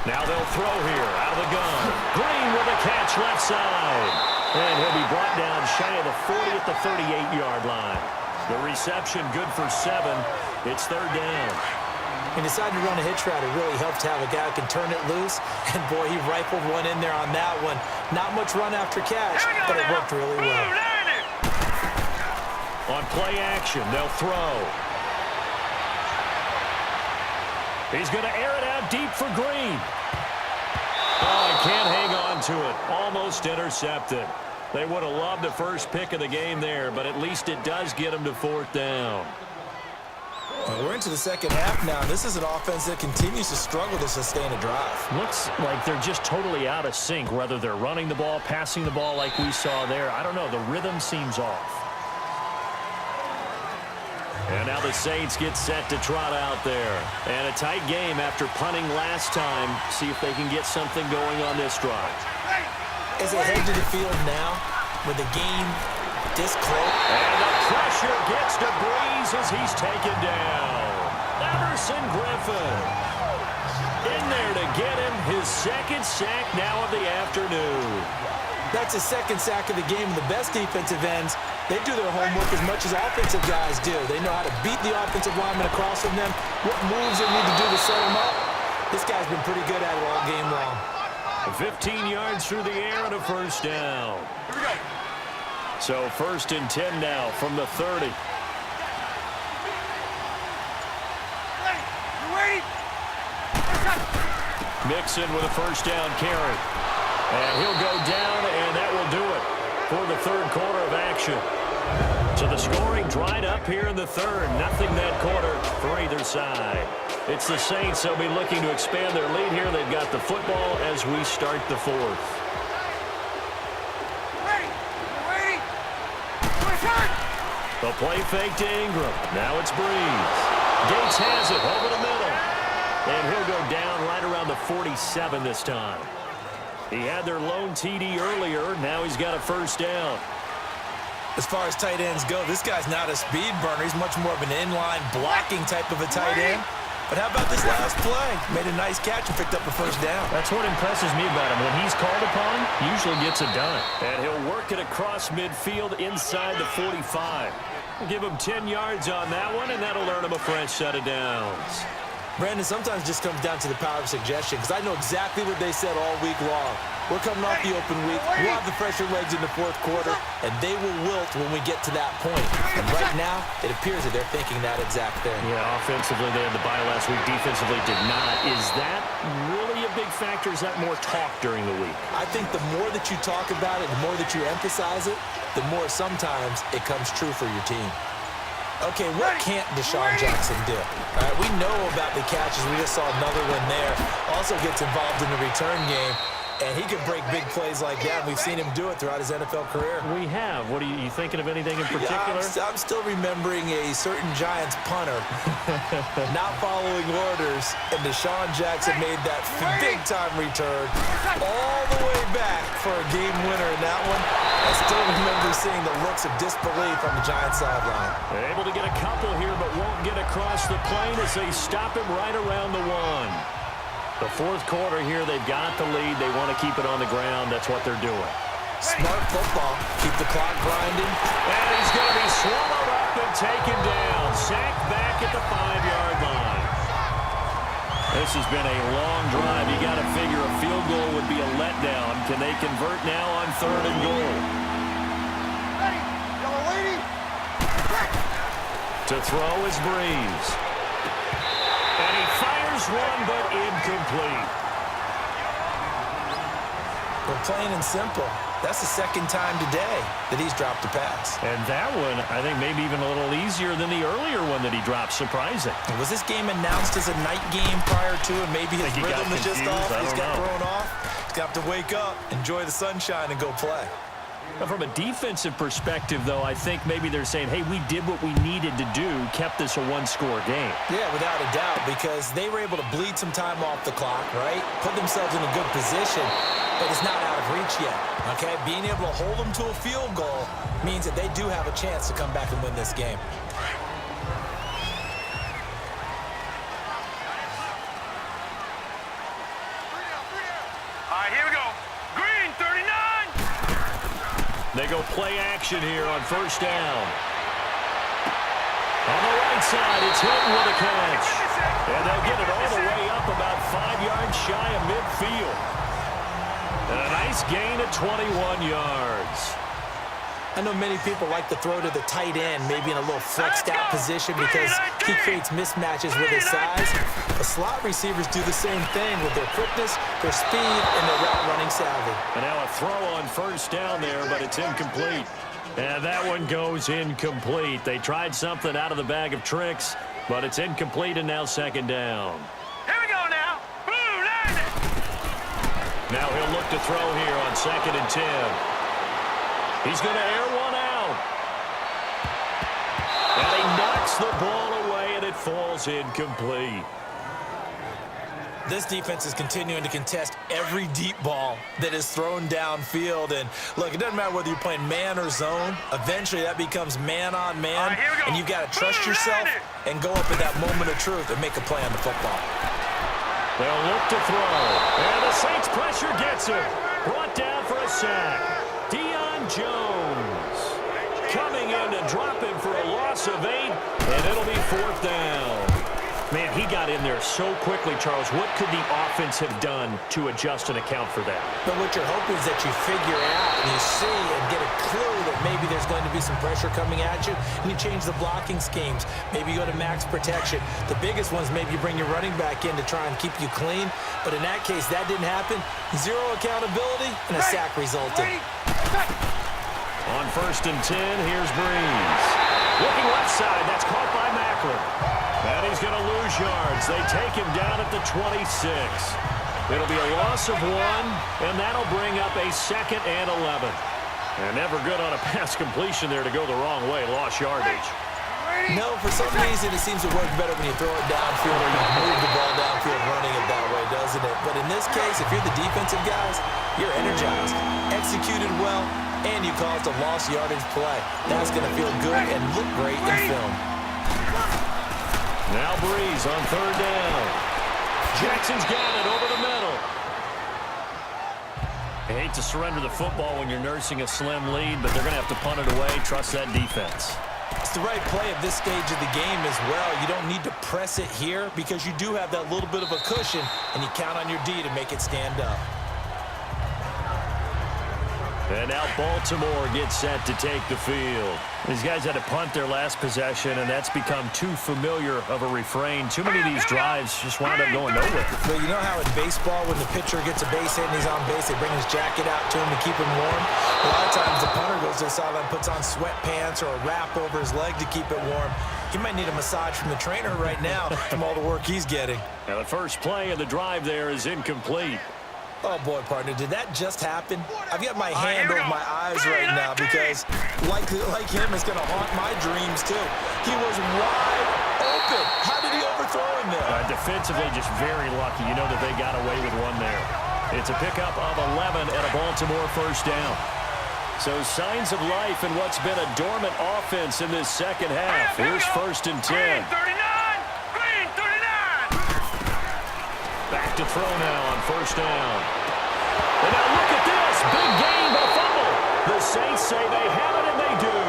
B: Now they'll throw here, out of the gun. Green with a catch left side. And he'll be brought down shy of the 40 at the 38-yard line. The reception good for 7. It's 3rd down.
C: He decided to run a hitch route. It really helped to have a guy who can turn it loose. And, boy, he rifled one in there on that one. Not much run after catch, but it worked really well.
B: On play action, they'll throw. He's going to air it out deep for Green. Oh, he can't hang on to it. Almost intercepted. They would have loved the first pick of the game there, but at least it does get them to 4th down.
C: Well, we're into the second half now. This is an offense that continues to struggle to sustain a drive.
B: Looks like they're just totally out of sync, whether they're running the ball, passing the ball like we saw there. I don't know. The rhythm seems off. And now the Saints get set to trot out there. And a tight game after punting last time. See if they can get something going on this drive.
C: As they head to the field now, with the game this close.
B: And the pressure gets to Breeze as he's taken down. Emerson Griffin in there to get him his 2nd sack now of the afternoon.
C: That's his 2nd sack of the game. The best defensive ends, they do their homework as much as offensive guys do. They know how to beat the offensive linemen across from them, what moves they need to do to set them up. This guy's been pretty good at it all game long.
B: 15 yards through the air and a first down.
E: Here we go.
B: So 1st and 10 now from the 30.
E: You waiting?
B: Mixon with a first down carry. And he'll go down, and that will do it for the third quarter of action. So the scoring dried up here in the third. Nothing that quarter for either side. It's the Saints. They'll be looking to expand their lead here. They've got the football as we start the fourth.
E: Waiting.
B: The play fake to Ingram. Now it's Breeze. Gates has it over the middle. And he'll go down right around the 47 this time. He had their lone TD earlier. Now he's got a first down.
C: As far as tight ends go, this guy's not a speed burner. He's much more of an inline blocking type of a tight end. But how about this last play? Made a nice catch and picked up a first down.
D: That's what impresses me about him. When he's called upon, he usually gets it done.
B: And he'll work it across midfield inside the 45. We'll give him 10 yards on that one, and that'll earn him a fresh set of downs.
C: Brandon, sometimes it just comes down to the power of suggestion, because I know exactly what they said all week long. We're coming off the open week. We'll have the fresher legs in the fourth quarter, and they will wilt when we get to that point. And right now, it appears that they're thinking that exact thing.
B: Yeah, offensively, they had the bye last week. Defensively, did not. Is that really a big factor? Is that more talk during the week?
C: I think the more that you talk about it, the more that you emphasize it, the more sometimes it comes true for your team. Okay, what can't Deshaun Jackson do? All right, we know about the catches. We just saw another one there. Also gets involved in the return game, and he can break big plays like that. We've seen him do it throughout his NFL career.
B: We have. What are you thinking of anything in particular?
C: Yeah, I'm still remembering a certain Giants punter not following orders, and Deshaun Jackson made that big-time return all the way back for a game winner in that one. I still remember seeing the looks of disbelief on the Giants sideline.
B: They're able to get a couple here, but won't get across the plane as they stop him right around the one. The fourth quarter here, they've got the lead. They want to keep it on the ground. That's what they're doing.
C: Smart football. Keep the clock grinding.
B: And he's going to be swallowed up and taken down. Sacked back at the 5-yard line. This has been a long drive. You got to figure a field goal would be a letdown. Can they convert now on 3rd and goal? To throw is Breeze. And he fires one, but incomplete.
C: We're plain and simple. That's the second time today that he's dropped a pass.
B: And that one, I think, maybe even a little easier than the earlier one that he dropped. Surprising.
C: Was this game announced as a night game prior to it? Maybe his rhythm is just off. He's got thrown off. He's got to wake up, enjoy the sunshine, and go play.
B: From a defensive perspective, though, I think maybe they're saying, hey, we did what we needed to do, kept this a one-score game.
C: Yeah, without a doubt, because they were able to bleed some time off the clock, right? Put themselves in a good position, but it's not out of reach yet, okay? Being able to hold them to a field goal means that they do have a chance to come back and win this game.
E: All right, here we go. Green, 39.
B: They go play action here on first down. On the right side, it's Hilton with a catch. And they'll get it all the way up about 5 yards shy of midfield. And a nice gain of 21 yards.
C: I know many people like to throw to the tight end, maybe in a little flexed out position because he creates mismatches with his size. The slot receivers do the same thing with their quickness, their speed, and their route running savvy.
B: And now a throw on first down there, but it's incomplete. And that one goes incomplete. They tried something out of the bag of tricks, but it's incomplete and now second down.
E: Here we go now. Blue landing.
B: Now he'll look to throw here on 2nd and 10. He's going to air one out. And he knocks the ball away, and it falls incomplete.
C: This defense is continuing to contest every deep ball that is thrown downfield. And, look, it doesn't matter whether you're playing man or zone. Eventually, that becomes man on man. And you've got to trust yourself and go up at that moment of truth and make a play on the football.
B: They'll look to throw. And the Saints pressure gets him. Brought down for a sack. Jones coming in to drop him for a loss of 8, and it'll be 4th down. Man, he got in there so quickly, Charles. What could the offense have done to adjust and account for that?
C: But what you're hoping is that you figure out and you see and get a clue that maybe there's going to be some pressure coming at you, and you change the blocking schemes. Maybe you go to max protection. The biggest one is maybe you bring your running back in to try and keep you clean. But in that case, that didn't happen. Zero accountability, and a sack resulted.
B: On 1st and 10, here's Breeze. Looking left side, that's caught by Macklin. And he's going to lose yards. They take him down at the 26. It'll be a loss of 1, and that'll bring up a 2nd and 11. And never good on a pass completion there to go the wrong way. Lost yardage.
C: No, for some reason it seems to work better when you throw it downfield or you move the ball downfield running it that way, doesn't it? But in this case, if you're the defensive guys, you're energized, executed well, and you caused a lost yardage play. That's going to feel good and look great in film.
B: Now Breeze on 3rd down. Jackson's got it over the middle. I hate to surrender the football when you're nursing a slim lead, but they're going to have to punt it away. Trust that defense.
C: It's the right play at this stage of the game as well. You don't need to press it here because you do have that little bit of a cushion, and you count on your D to make it stand up.
B: And now Baltimore gets set to take the field. These guys had to punt their last possession, and that's become too familiar of a refrain. Too many of these drives just wound up going nowhere.
C: Well, you know how in baseball, when the pitcher gets a base hit and he's on base, they bring his jacket out to him to keep him warm? A lot of times the punter goes to the sideline, puts on sweatpants or a wrap over his leg to keep it warm. He might need a massage from the trainer right now from all the work he's getting.
B: Now the first play of the drive there is incomplete.
C: Oh, boy, partner, did that just happen? I've got my hand over my eyes right now because, like him, it's going to haunt my dreams, too. He was wide open. How did he overthrow him there?
B: Defensively, just very lucky. You know that they got away with one there. It's a pickup of 11 and a Baltimore first down. So signs of life in what's been a dormant offense in this second half. Here's 1st and 10. Back to throw now on 1st down. And now look at this. Big gain, but a fumble. The Saints say they have it, and they do.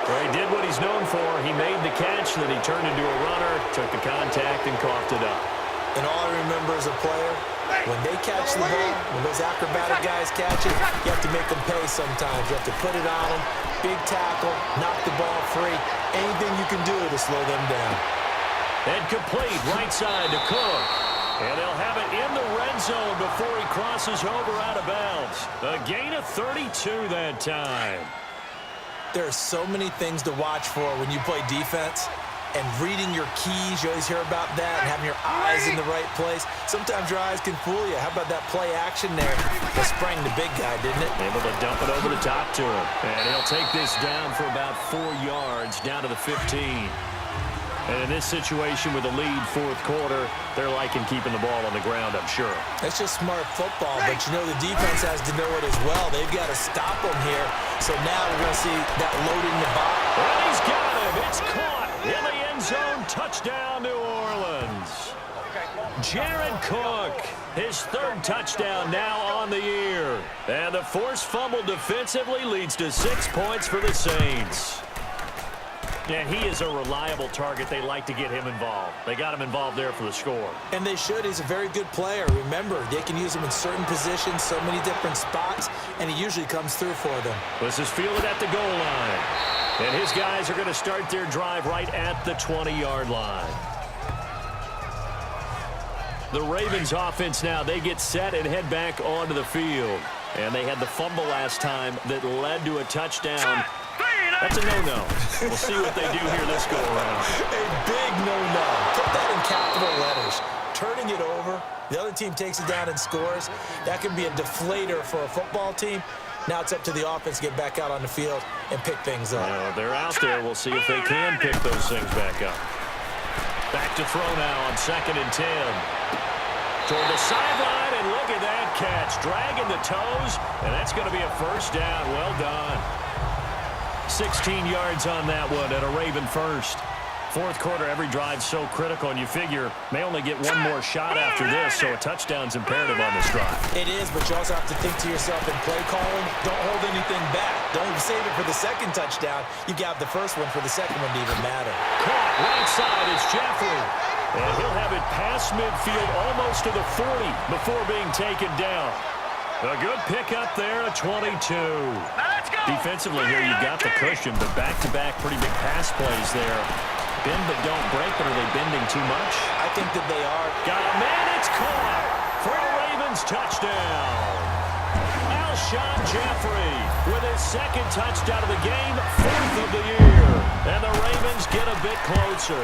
B: Well, he did what he's known for. He made the catch, then he turned into a runner, took the contact, and coughed it up.
C: And all I remember as a player, when they catch the ball, when those acrobatic guys catch it, you have to make them pay sometimes. You have to put it on them, big tackle, knock the ball free, anything you can do to slow them down.
B: And complete right side to Cook. And they'll have it in the red zone before he crosses over out of bounds. A gain of 32 that time.
C: There are so many things to watch for when you play defense. And reading your keys, you always hear about that, and having your eyes in the right place. Sometimes your eyes can fool you. How about that play action there? That sprang the big guy, didn't it?
B: Able to dump it over the top to him. And he'll take this down for about 4 yards, down to the 15. And in this situation with the lead 4th quarter, they're liking keeping the ball on the ground, I'm sure.
C: That's just smart football, but you know the defense has to know it as well. They've got to stop them here. So now we're going to see that load in the box.
B: And he's got him. It's caught. In the end zone, touchdown, New Orleans. Jared Cook, his 3rd touchdown now on the year. And the forced fumble defensively leads to 6 points for the Saints. And he is a reliable target. They like to get him involved. They got him involved there for the score.
C: And they should. He's a very good player. Remember, they can use him in certain positions, so many different spots, and he usually comes through for them.
B: This is fielded at the goal line. And his guys are going to start their drive right at the 20-yard line. The Ravens offense now, they get set and head back onto the field. And they had the fumble last time that led to a touchdown. That's a no-no. We'll see what they do here this go-around.
C: A big no-no. Put that in capital letters. Turning it over, the other team takes it down and scores. That can be a deflator for a football team. Now it's up to the offense to get back out on the field and pick things up.
B: They're out there. We'll see if they can pick those things back up. Back to throw now on 2nd and 10. Toward the sideline, and look at that catch. Dragging the toes, and that's going to be a first down. Well done. 16 yards on that one, and a Raven first. fourth quarter, every drive's so critical, and you figure may only get one more shot after this, so a touchdown's imperative on this drive.
C: It is, but you also have to think to yourself in play calling, don't hold anything back. Don't save it for the second touchdown. You got the first one for the second one to even matter.
B: Caught right side is Jeffrey. And he'll have it past midfield almost to the 40 before being taken down. A good pickup there, a 22. Defensively here, you've got the cushion, but back-to-back pretty big pass plays there. Bend but don't break, but are they bending too much?
C: I think that they are.
B: Got a man, it's caught for a Ravens touchdown. Alshon Jeffrey with his second touchdown of the game, fourth of the year. And the Ravens get a bit closer.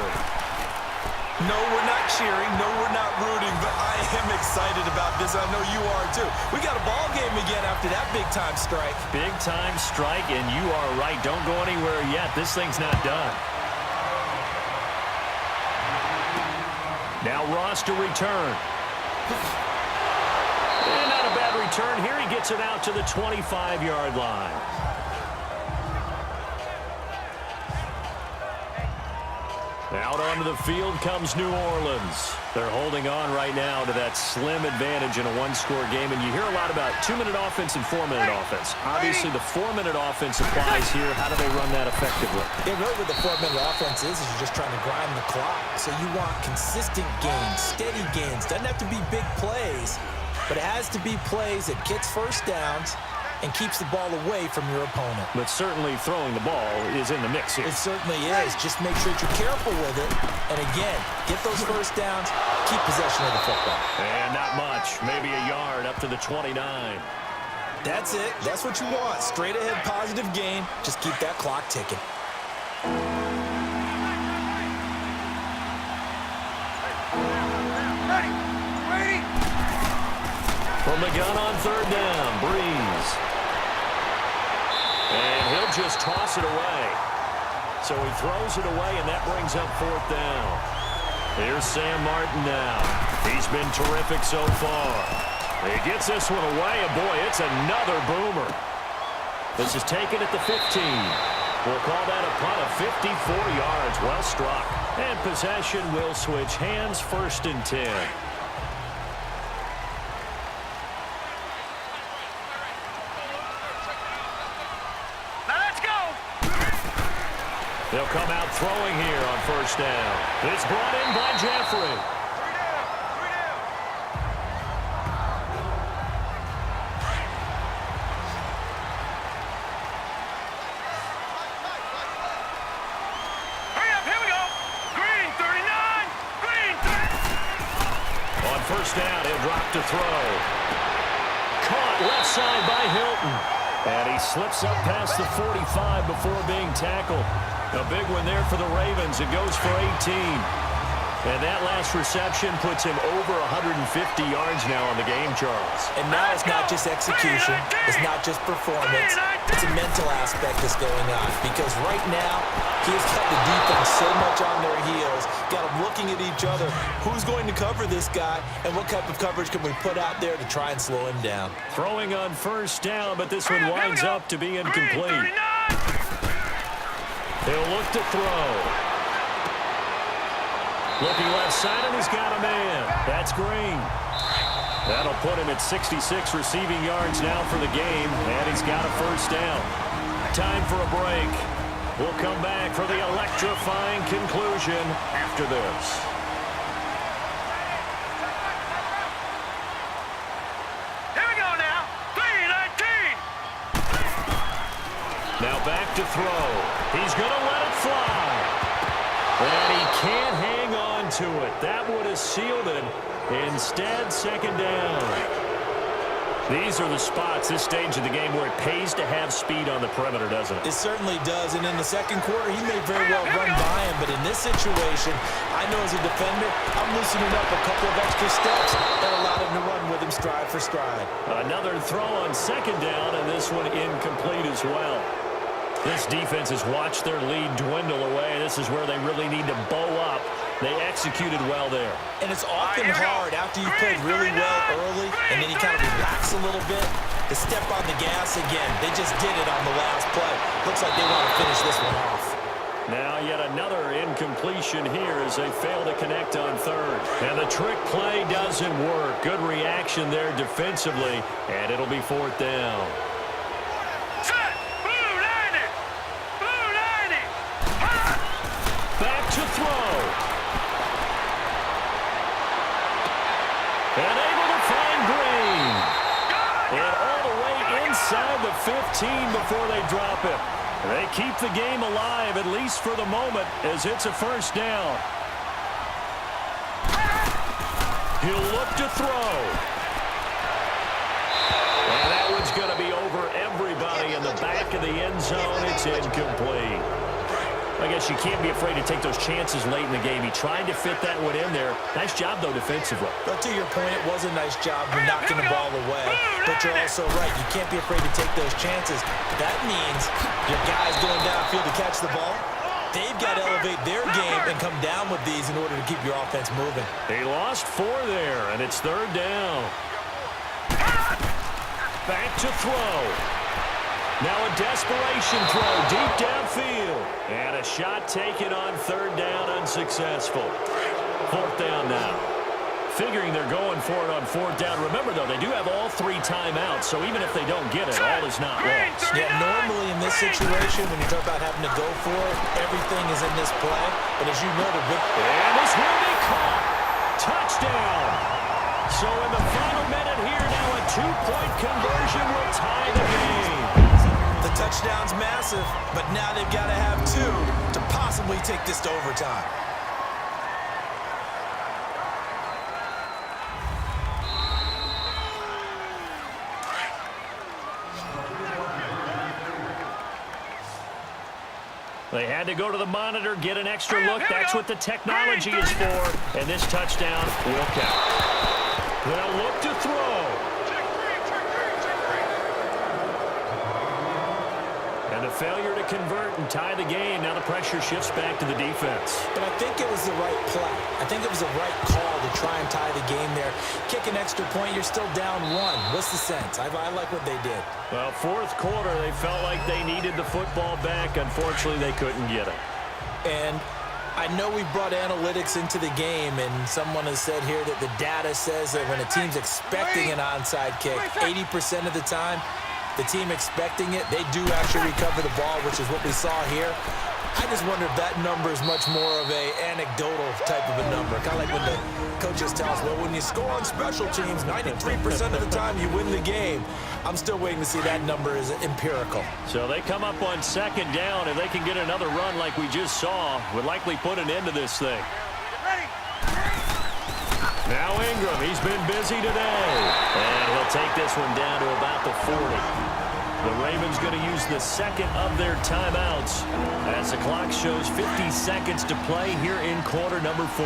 C: No, we're not cheering. No, we're not rooting, but I am excited about this. I know you are, too. We got a ball game again after that big-time strike.
B: Big-time strike, and you are right. Don't go anywhere yet. This thing's not done. Now Ross to return. And not a bad return. Here he gets it out to the 25-yard line. Out onto the field comes New Orleans. They're holding on right now to that slim advantage in a one-score game, and you hear a lot about 2-minute offense and 4-minute offense. Obviously, the 4-minute offense applies here. How do they run that effectively?
C: Yeah, really what the 4-minute offense is you're just trying to grind the clock. So you want consistent gains, steady gains. Doesn't have to be big plays, but it has to be plays that gets first downs and keeps the ball away from your opponent.
B: But certainly throwing the ball is in the mix here.
C: It certainly is. Just make sure that you're careful with it. And again, get those first downs, keep possession of the football.
B: And not much. Maybe a yard up to the 29.
C: That's it. That's what you want. Straight ahead positive gain. Just keep that clock ticking.
E: Ready.
B: From the gun on third down, Breeze. And he'll just toss it away. So he throws it away, and that brings up fourth down. Here's Sam Martin now. He's been terrific so far. He gets this one away, and boy, it's another boomer. This is taken at the 15. We'll call that a punt of 54 yards. Well struck. And possession will switch hands, first and 10. They'll come out throwing here on first down. It's brought in by Jeffrey.
E: Hurry up, here we go. Green, 39. Green, 30.
B: On first down, he'll drop to throw. Caught left side by Hilton. And he slips up past the 45 before being tackled. A big one there for the Ravens. It goes for 18. And that last reception puts him over 150 yards now on the game, Charles.
C: And now it's not just execution. It's not just performance. It's a mental aspect that's going on. Because right now, he has got the defense so much on their heels. Got them looking at each other. Who's going to cover this guy? And what type of coverage can we put out there to try and slow him down?
B: Throwing on first down, but this one winds up to be incomplete. He'll look to throw. Looking left side, and he's got a man. That's Green. That'll put him at 66 receiving yards now for the game, and he's got a first down. Time for a break. We'll come back for the electrifying conclusion after this.
E: Here we go now. 3-19.
B: Now back to throw. He's going to let it fly. And he can't hang on to it. That would have sealed it. Instead, second down. These are the spots, this stage of the game, where it pays to have speed on the perimeter, doesn't it?
C: It certainly does. And in the second quarter, he may very well run by him. But in this situation, I know as a defender, I'm loosening up a couple of extra steps that allowed him to run with him stride for stride.
B: Another throw on second down, and this one incomplete as well. This defense has watched their lead dwindle away. This is where they really need to bow up. They executed well there.
C: And it's often hard after you played really well early and then you kind of relax a little bit to step on the gas again. They just did it on the last play. Looks like they want to finish this one off.
B: Now yet another incompletion here as they fail to connect on third. And the trick play doesn't work. Good reaction there defensively, and it'll be fourth down.
E: Set. Blue 90. Blue 90.
B: Back to throw. And able to find Green. And all the way inside the 15 before they drop it. They keep the game alive, at least for the moment, as it's a first down. He'll look to throw. And that one's going to be over everybody in the back of the end zone. It's incomplete. I guess you can't be afraid to take those chances late in the game. He tried to fit that one in there. Nice job, though, defensively.
C: But to your point, it was a nice job of knocking the ball away. But you're also right. You can't be afraid to take those chances. That means your guys going downfield to catch the ball, they've got to elevate their game and come down with these in order to keep your offense moving.
B: He lost 4 there, and it's third down. Back to throw. Now a desperation throw deep downfield. And a shot taken on third down, unsuccessful. Fourth down now. Figuring they're going for it on fourth down. Remember, though, they do have all 3 timeouts, so even if they don't get it, all is not lost.
C: Yeah, normally in this situation, when you talk about having to go for it, everything is in this play. But as you know, the big...
B: And this will be caught. Touchdown. So in the final minute here, now a 2-point conversion will tie the game.
C: The touchdown's massive, but now they've got to have 2 to possibly take this to overtime.
B: They had to go to the monitor, get an extra look. That's what the technology is for. And this touchdown will count. They'll look to throw. And a failure to convert and tie the game. Now the pressure shifts back to the defense.
C: But I think it was the right play. I think it was the right call to try and tie the game there. Kick an extra point, you're still down 1. What's the sense? I like what they did.
B: Well, fourth quarter, they felt like they needed the football back. Unfortunately, they couldn't get it.
C: And I know we brought analytics into the game, and someone has said here that the data says that when a team's expecting an onside kick, 80% of the time, the team expecting it, they do actually recover the ball, which is what we saw here. I just wonder if that number is much more of a anecdotal type of a number. Kind of like when the coaches tell us, well, when you score on special teams, 93% of the time you win the game. I'm still waiting to see that number is empirical.
B: So they come up on second down. If they can get another run like we just saw, would likely put an end to this thing. Now Ingram, he's been busy today. And he'll take this one down to about the 40. The Ravens going to use the second of their timeouts as the clock shows 50 seconds to play here in quarter number 4.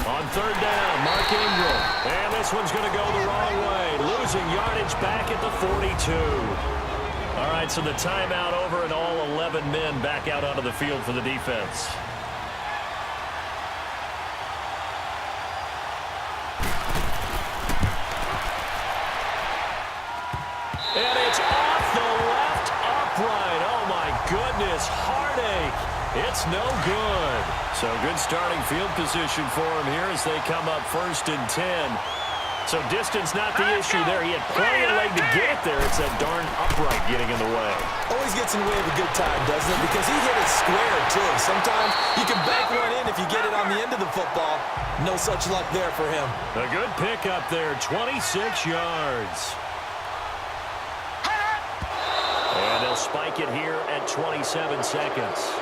B: On third down, Mark Ingram. And this one's going to go the wrong way. Losing yardage back at the 42. All right, so the timeout over and all 11 men back out onto the field for the defense. And it's off the left upright. Oh, my goodness. Heartache. It's no good. So good starting field position for him here as they come up 1st and 10. So distance not the issue there. He had plenty of leg to get it there. It's that darn upright getting in the way.
C: Always gets in the way of a good time, doesn't it? Because he hit it square, too. Sometimes you can bank one in if you get it on the end of the football. No such luck there for him.
B: A good pickup there, 26 yards. And they'll spike it here at 27 seconds.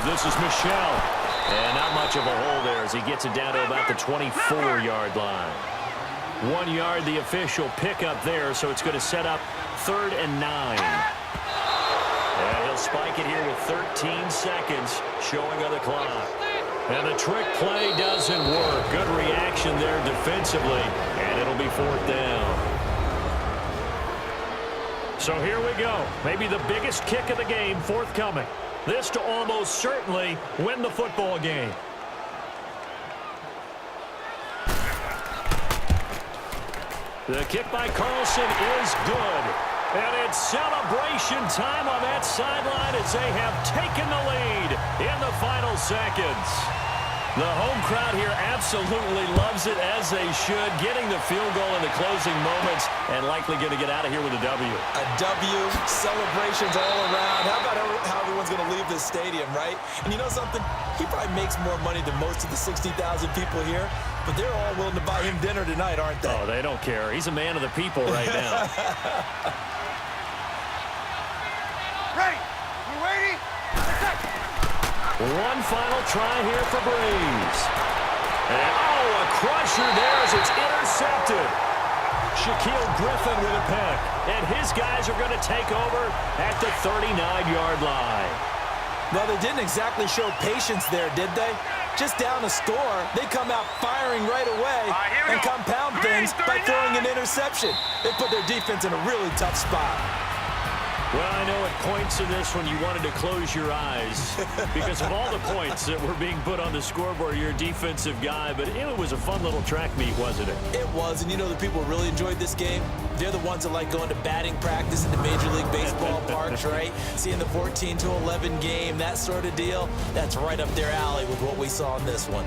B: This is Michelle. And not much of a hole there as he gets it down to about the 24-yard line. 1 yard, the official pickup there, so it's going to set up 3rd and 9. And he'll spike it here with 13 seconds showing on the clock. And the trick play doesn't work. Good reaction there defensively, and it'll be 4th down. So here we go. Maybe the biggest kick of the game forthcoming. This to almost certainly win the football game. The kick by Carlson is good. And it's celebration time on that sideline as they have taken the lead in the final seconds. The home crowd here absolutely loves it, as they should, getting the field goal in the closing moments and likely going to get out of here with a W.
C: A W, celebrations all around. How about how everyone's going to leave this stadium, right? And you know something? He probably makes more money than most of the 60,000 people here, but they're all willing to buy him dinner tonight, aren't they?
B: Oh, they don't care. He's a man of the people right now.
E: Ready? You ready?
B: One final try here for Breeze. And, oh, a crusher there as it's intercepted. Shaquille Griffin with a pick. And his guys are going to take over at the 39-yard line.
C: Well, they didn't exactly show patience there, did they? Just down a score, they come out firing right away and compound things by throwing an interception. They put their defense in a really tough spot.
B: Well, I know at points in this when you wanted to close your eyes because of all the points that were being put on the scoreboard. You're a defensive guy, but it was a fun little track meet, wasn't it?
C: It was, and you know the people really enjoyed this game? They're the ones that like going to batting practice in the Major League Baseball parks, right? Seeing the 14-11 game, that sort of deal. That's right up their alley with what we saw in this one.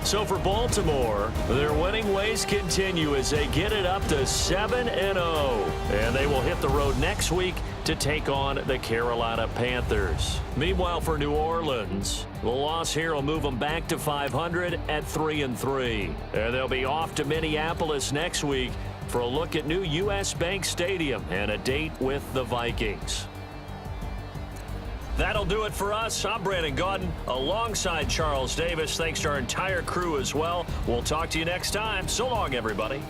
B: So for Baltimore, their winning ways continue as they get it up to 7-0. And they will hit the road next week to take on the Carolina Panthers. Meanwhile, for New Orleans, the loss here will move them back to 500 at 3-3. And they'll be off to Minneapolis next week for a look at new U.S. Bank Stadium and a date with the Vikings. That'll do it for us. I'm Brandon Gaudin alongside Charles Davis. Thanks to our entire crew as well. We'll talk to you next time. So long, everybody.